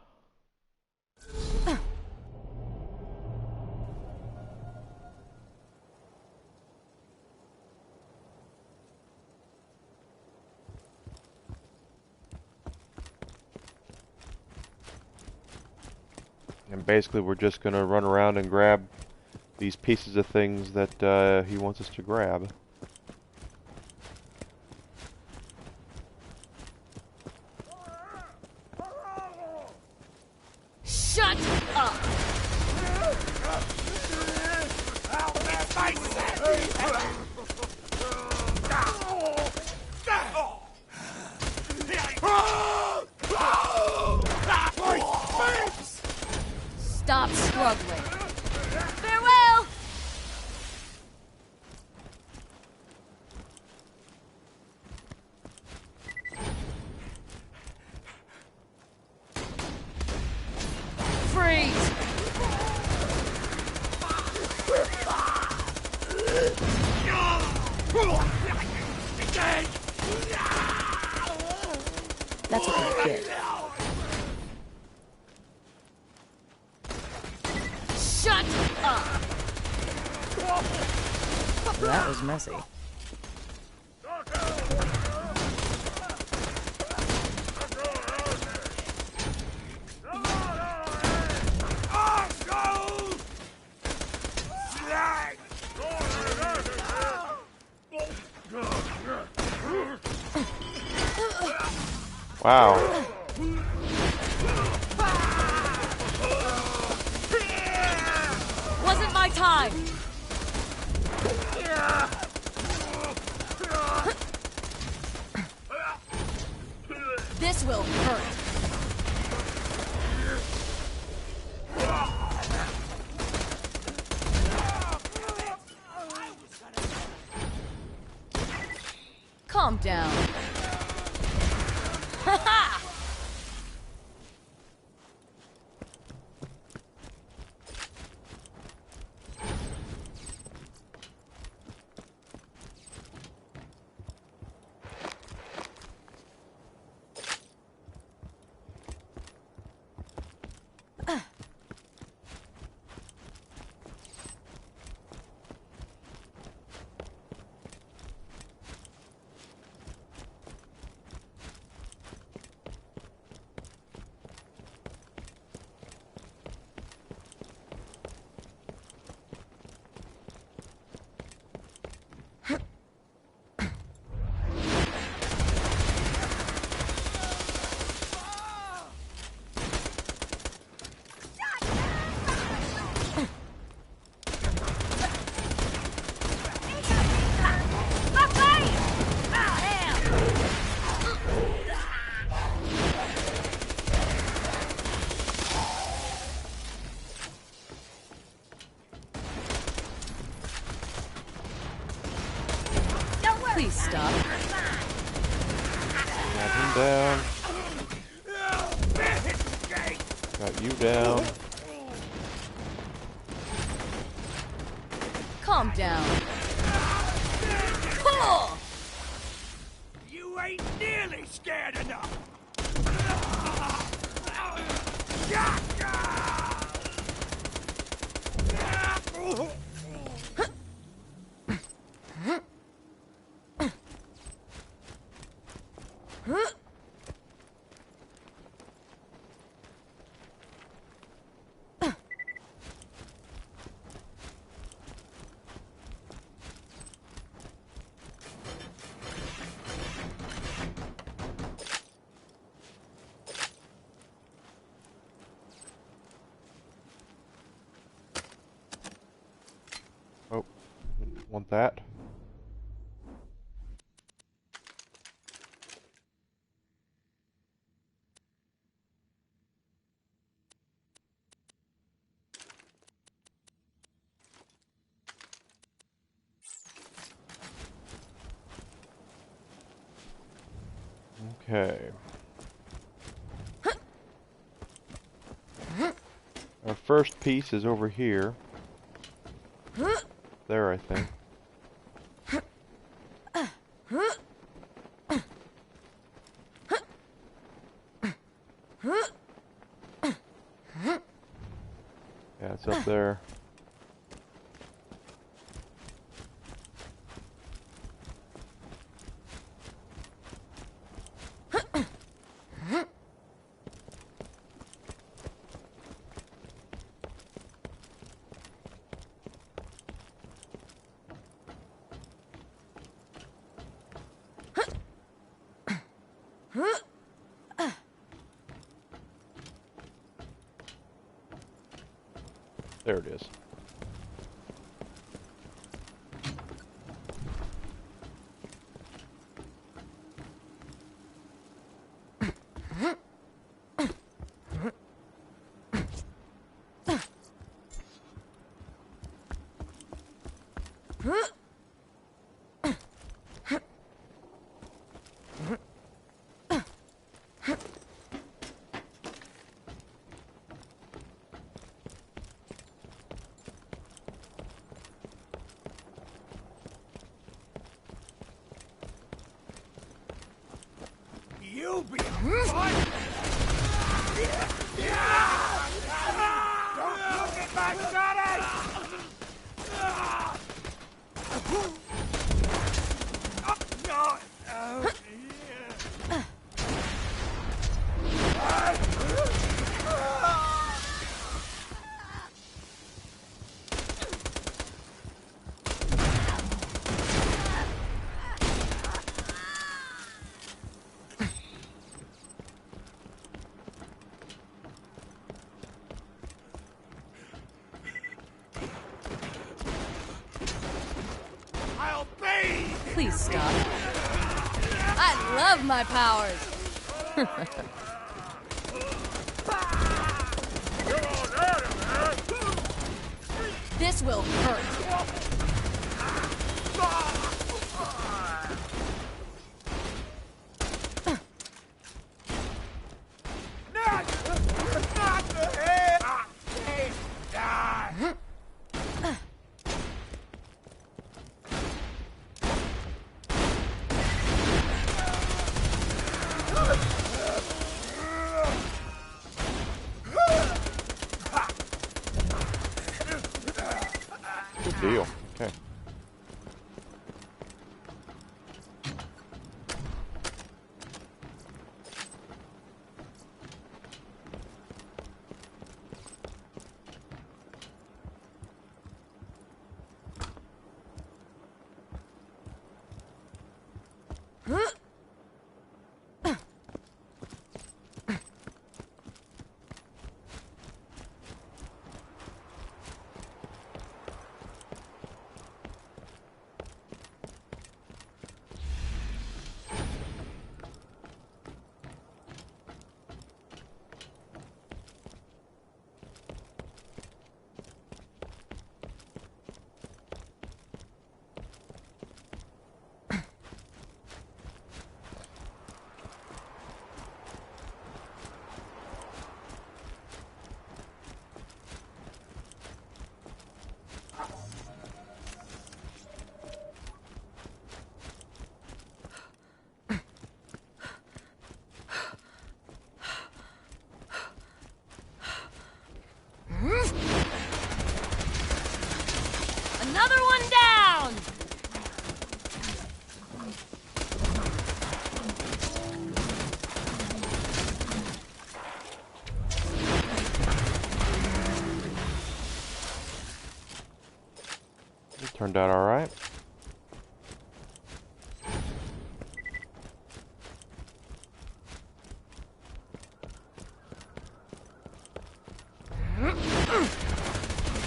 And basically we're just gonna run around and grab these pieces of things that he wants us to grab. Shut up! Stop struggling. Farewell! Freeze! That's what you get. Shut up! That was messy. Wow. Wasn't my time! This will hurt. Calm down. Ha ha! Please stop. Got him down. Got you down. Calm down. Cool! You ain't nearly scared enough. Oh, want that? Okay. Our first piece is over here. There, I think. Yeah, it's up there. There it is. You'll be fun. Don't look at my shotty! Please stop. I love my powers. This will hurt. Not the head! Die! Good deal. Okay. Another one down! It turned out all right.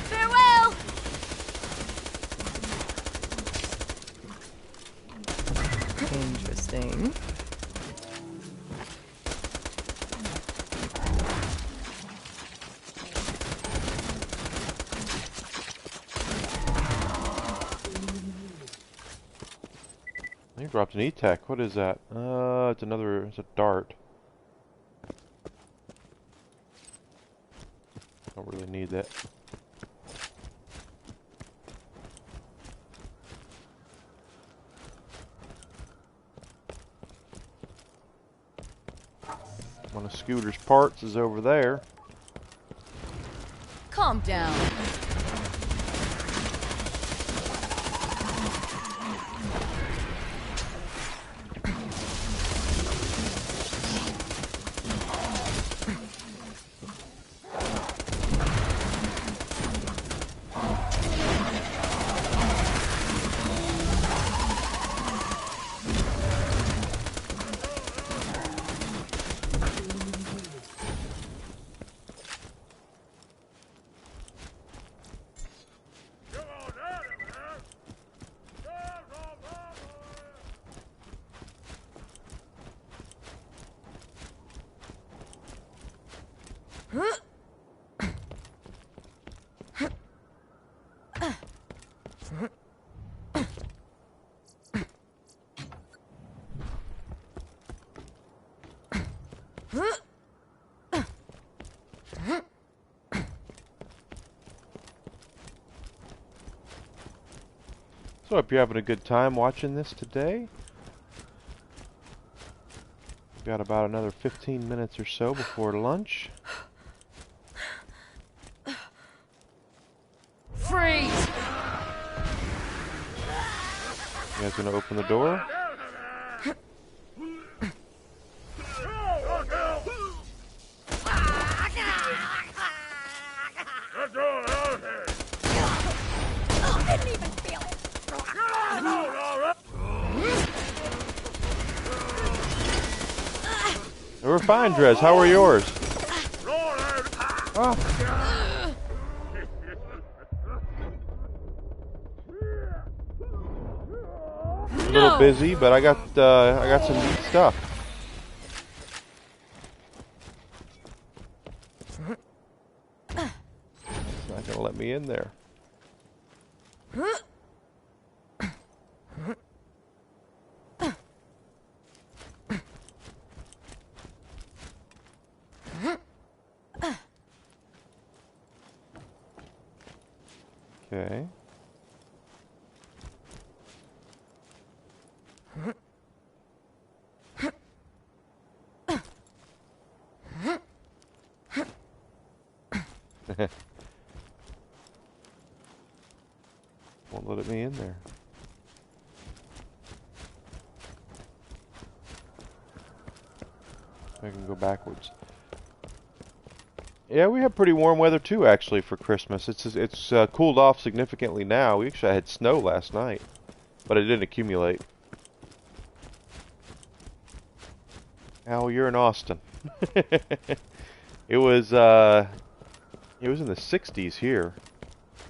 Farewell! Interesting. You dropped an E-Tech. What is that? It's another. It's a dart. Don't really need that. One of Scooter's parts is over there. Calm down. So, hope you're having a good time watching this today. We've got about another 15 minutes or so before lunch. Freeze! You guys gonna open the door? I didn't even feel it. We're fine, Drez. How are yours? Oh. A little busy, but I got some neat stuff. It's not gonna let me in there. Okay. Won't let me in there. I can go backwards. Yeah, we have pretty warm weather too, actually, for Christmas. It's cooled off significantly now. We actually had snow last night, but it didn't accumulate. Al, you're in Austin. It was in the 60s here,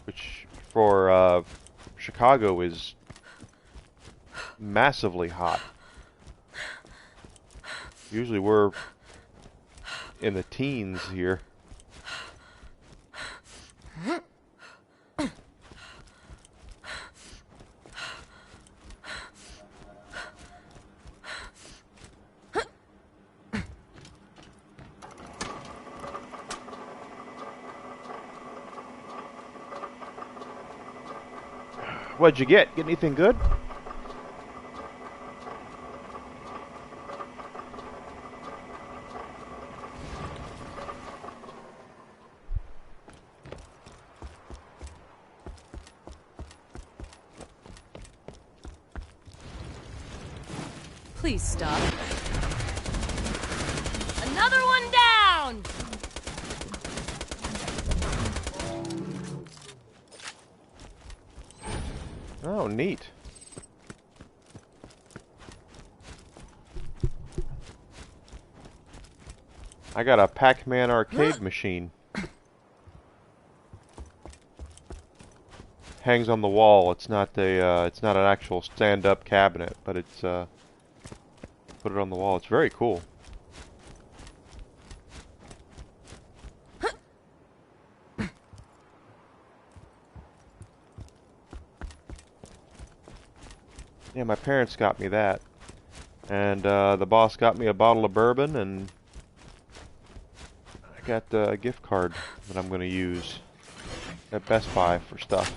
which for Chicago is massively hot. Usually we're in the teens here. What'd you get? Get anything good? Please stop. Another one down! Oh, neat. I got a Pac-Man arcade machine. Hangs on the wall. It's not an actual stand-up cabinet, but it's put it on the wall. It's very cool. Yeah, my parents got me that. And the boss got me a bottle of bourbon, and I got a gift card that I'm going to use at Best Buy for stuff.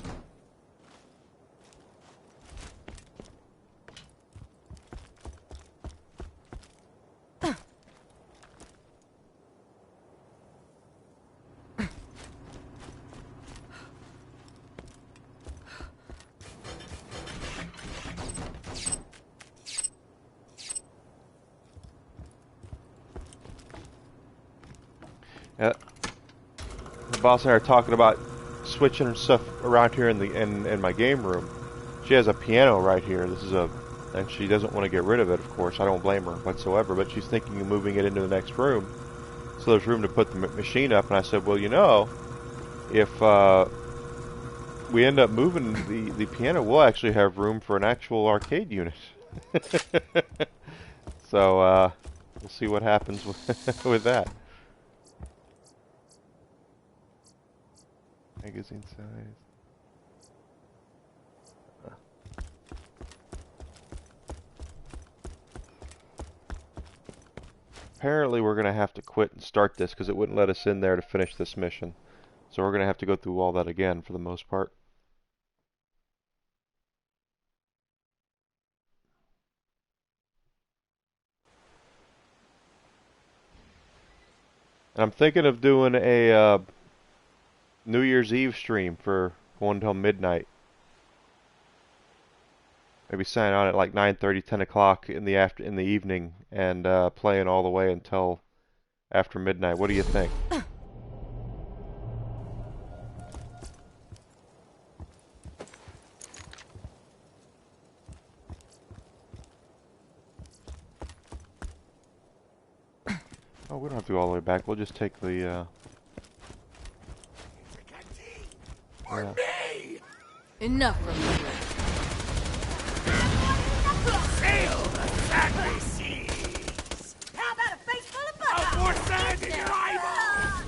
The boss and I are talking about switching and stuff around here in my game room. She has a piano right here. And she doesn't want to get rid of it, of course. I don't blame her whatsoever, but she's thinking of moving it into the next room. So there's room to put the machine up, and I said, well, you know, if we end up moving the piano, we'll actually have room for an actual arcade unit. So we'll see what happens with that. Magazine size. apparently we're going to have to quit and start this because it wouldn't let us in there to finish this mission. So we're going to have to go through all that again for the most part. And I'm thinking of doing a New Year's Eve stream for going until midnight. Maybe sign on at like 9:30, 10 o'clock in the evening, and playing all the way until after midnight. What do you think? Oh, we don't have to go all the way back. We'll just take the. Yeah. Enough from you. Sail the sadly seas. How about a face full of butter? Of more sand in your eyeball.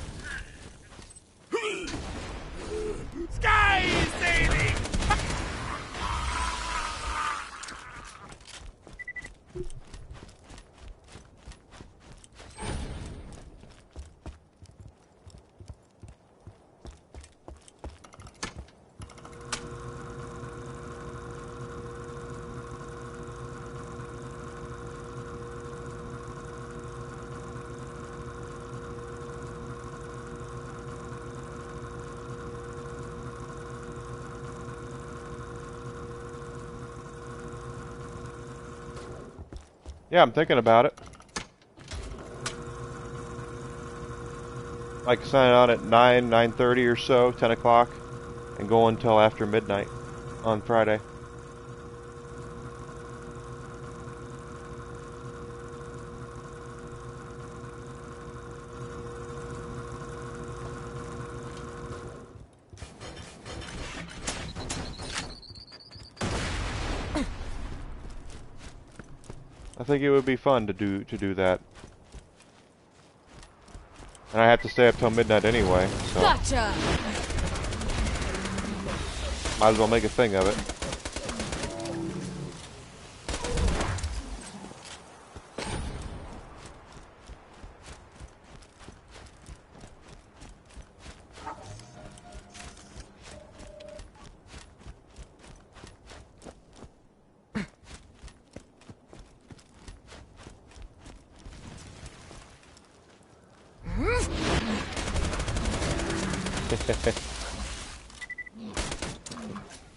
Sky is sailing. Yeah, I'm thinking about it. Like signing on at 9:30 or so, 10 o'clock, and go until after midnight on Friday. I think it would be fun to do that. And I have to stay up till midnight anyway, so Gotcha. might as well make a thing of it.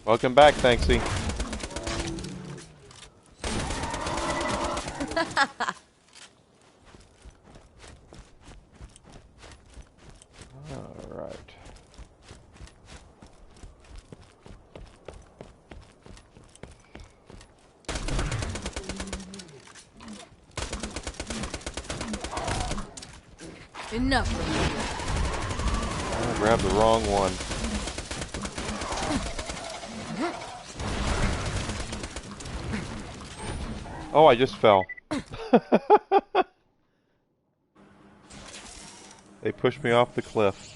Welcome back, Thanksy. All right. Enough. I grabbed the wrong one. Oh, I just fell. They pushed me off the cliff.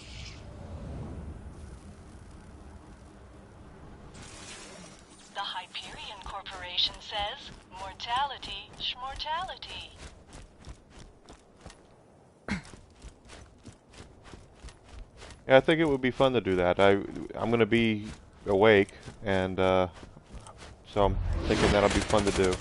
The Hyperion Corporation says, mortality, schmortality. Yeah, I think it would be fun to do that. I'm going to be awake, and so I'm thinking that'll be fun to do.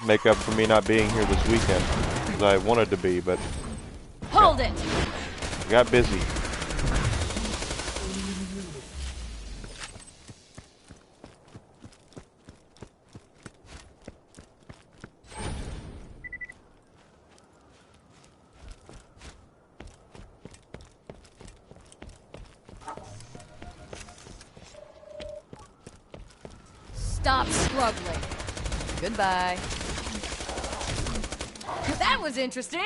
Make up for me not being here this weekend, because I wanted to be, but hold it. I got busy. Stop struggling. Goodbye. That was interesting.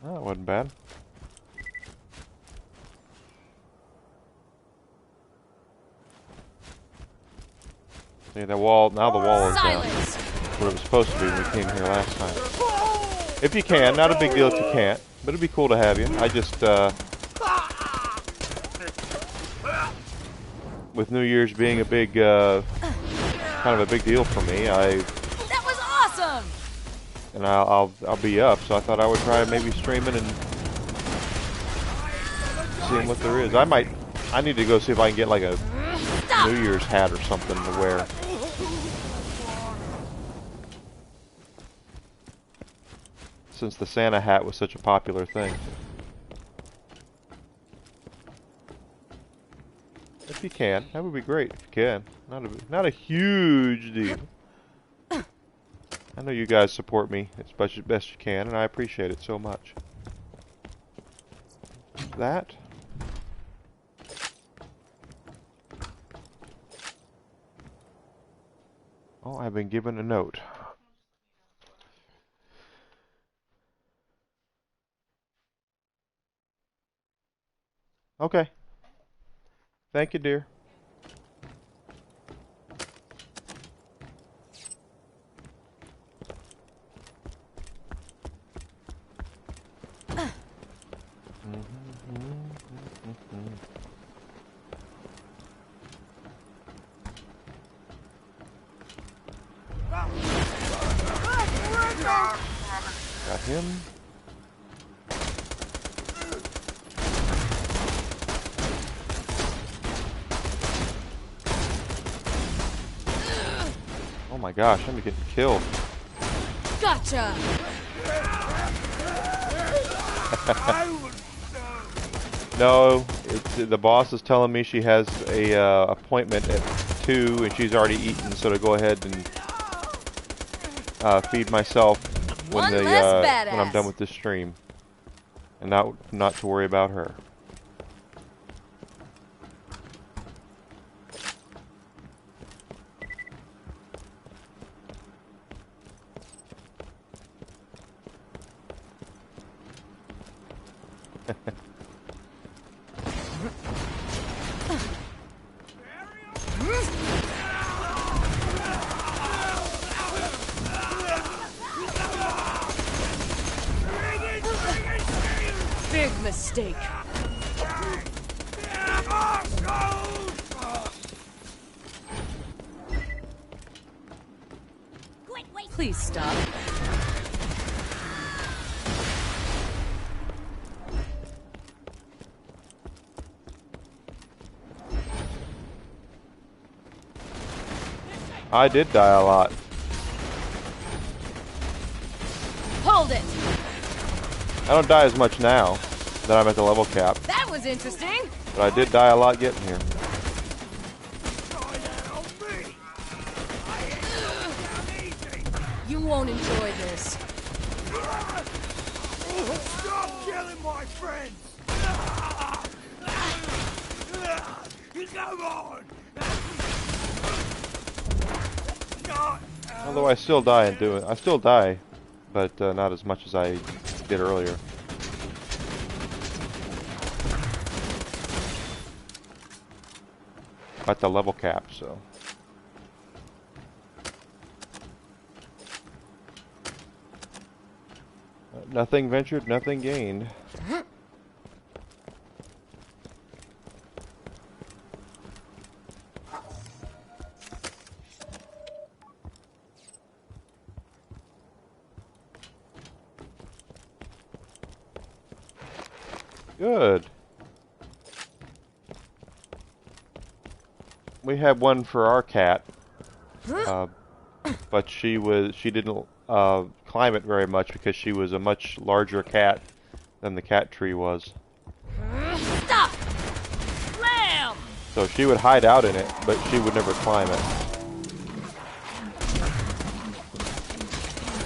Oh, that wasn't bad. See, the wall, now the wall is down. What it was supposed to be when we came here last time. If you can, not a big deal if you can't, but it'd be cool to have you. I just, with New Year's being a big, kind of a big deal for me, That was awesome! and I'll be up, so I thought I would try maybe streaming and seeing what there is. I need to go see if I can get like a New Year's hat or something to wear. Since the Santa hat was such a popular thing. If you can, that would be great if you can. Not a huge deal. I know you guys support me as best you can, and I appreciate it so much. That. Oh, I've been given a note. Okay. Thank you, dear. Got him. Oh my gosh, I'm getting killed. Gotcha! No, the boss is telling me she has a appointment at 2 and she's already eaten, so to go ahead and feed myself when I'm done with this stream, and not to worry about her. Big mistake. Please stop. I did die a lot. Hold it! I don't die as much now that I'm at the level cap, That was interesting! but I did die a lot getting here. You won't enjoy this. Stop killing my friends! Come on! Although I still die and do it. I still die, but not as much as I did earlier. At the level cap, so. Nothing ventured, nothing gained. Good. We had one for our cat, but she didn't climb it very much because she was a much larger cat than the cat tree was. Stop! Slam! So she would hide out in it, but she would never climb it.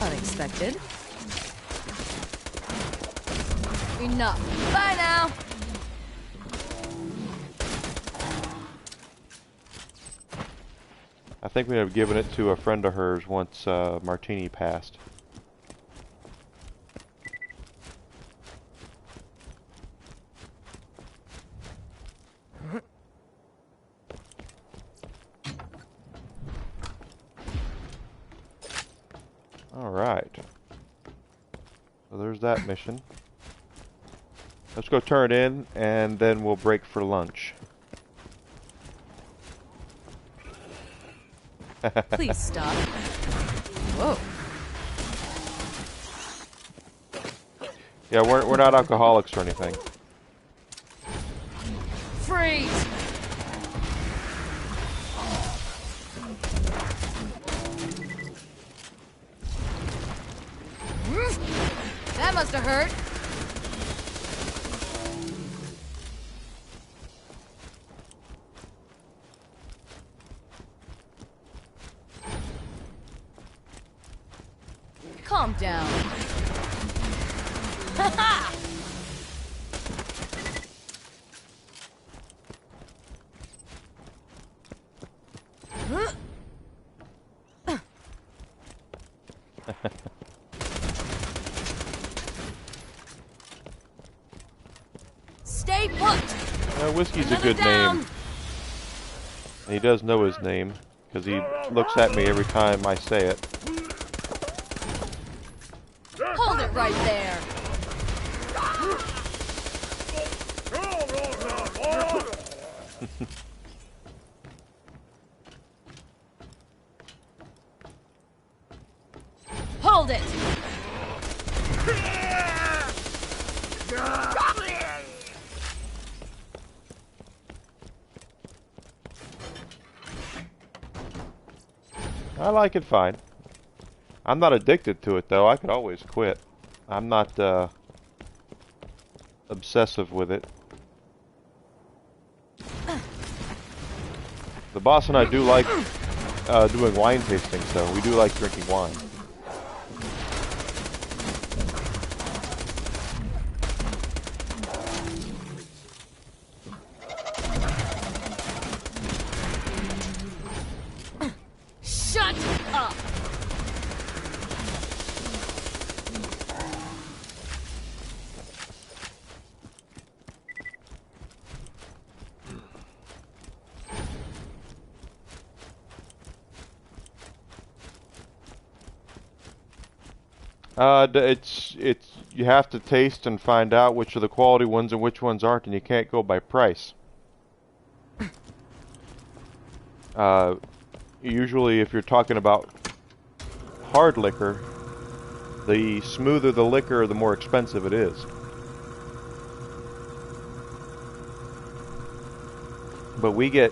Unexpected. Enough. Bye now. I think we have given it to a friend of hers once Martini passed. Alright. So there's that mission. Let's go turn it in, and then we'll break for lunch. Please stop. Whoa. Yeah, we're not alcoholics or anything. Freeze! That must have hurt. Calm down. Stay put. Whiskey's a good name. And he does know his name because he looks at me every time I say it. Hold it right there. Hold it. I like it fine. I'm not addicted to it though. I could always quit. I'm not obsessive with it. The boss and I do like doing wine tastings though. We do like drinking wine. Shut up. It's you have to taste and find out which are the quality ones and which ones aren't, and you can't go by price. Usually, if you're talking about hard liquor, the smoother the liquor, the more expensive it is. But we get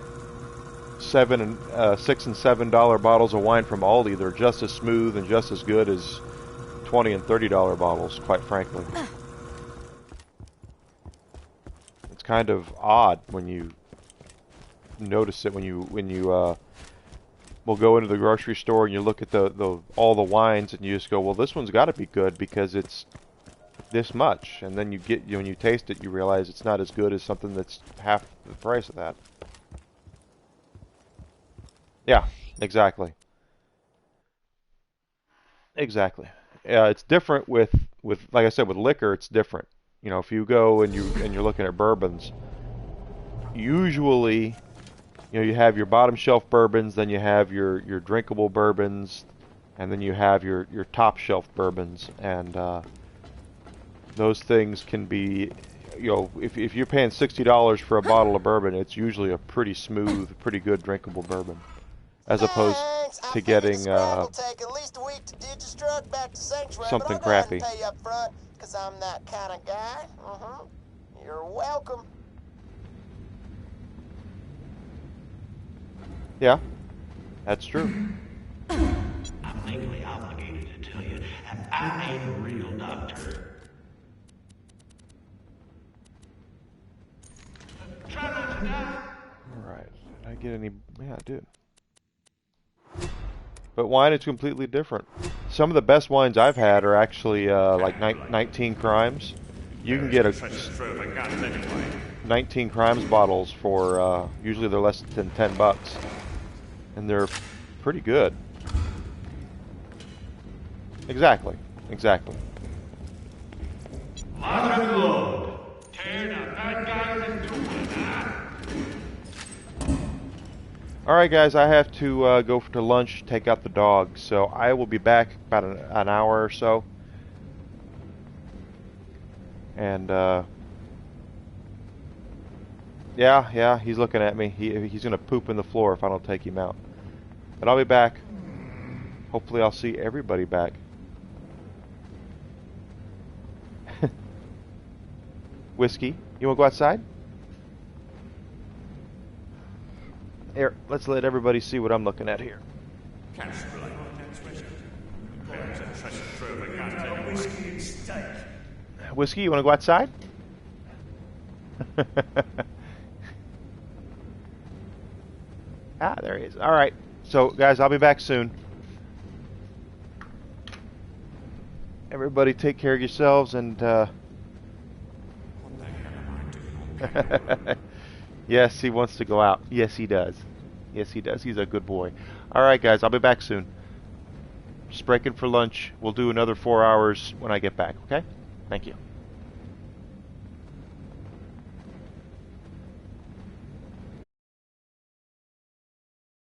$6 and $7 bottles of wine from Aldi. They're just as smooth and just as good as $20 and $30 bottles, quite frankly. It's kind of odd when you notice it when you will go into the grocery store and you look at all the wines and you just go, well, this one's got to be good because it's this much, and then when you taste it, you realize it's not as good as something that's half the price of that. Yeah, exactly. Exactly. It's different with like I said, with liquor, it's different. You know, if you go and you're looking at bourbons, usually, you know, you have your bottom shelf bourbons, then you have your drinkable bourbons, and then you have your top shelf bourbons, and those things can be, you know, if you're paying $60 for a bottle of bourbon, it's usually a pretty smooth, pretty good drinkable bourbon, as opposed to getting take at least a week to deconstruct back to Sanctuary, something but I'll go ahead crappy. and pay you up front, because I'm that kind of guy. You're welcome. Yeah, that's true. I'm legally obligated to tell you, and I ain't a real doctor. Alright, did I get any? Yeah, I did. But wine is completely different. Some of the best wines I've had are actually like 19 Crimes. You can get 19 Crimes bottles for usually they're less than $10, and they're pretty good. Exactly. Lock and load. Tear the bad guys into one, huh? Alright guys, I have to go to lunch, take out the dog, so I will be back about an hour or so. And yeah, he's looking at me. He's gonna poop in the floor if I don't take him out. But I'll be back. Hopefully I'll see everybody back. Whiskey, you wanna go outside? Here, let's let everybody see what I'm looking at here. Whiskey, you want to go outside? Ah, there he is. All right. So, guys, I'll be back soon. Everybody take care of yourselves and... Yes, he wants to go out. Yes, he does. Yes, he does. He's a good boy. Alright, guys. I'll be back soon. Just breaking for lunch. We'll do another 4 hours when I get back, okay? Thank you.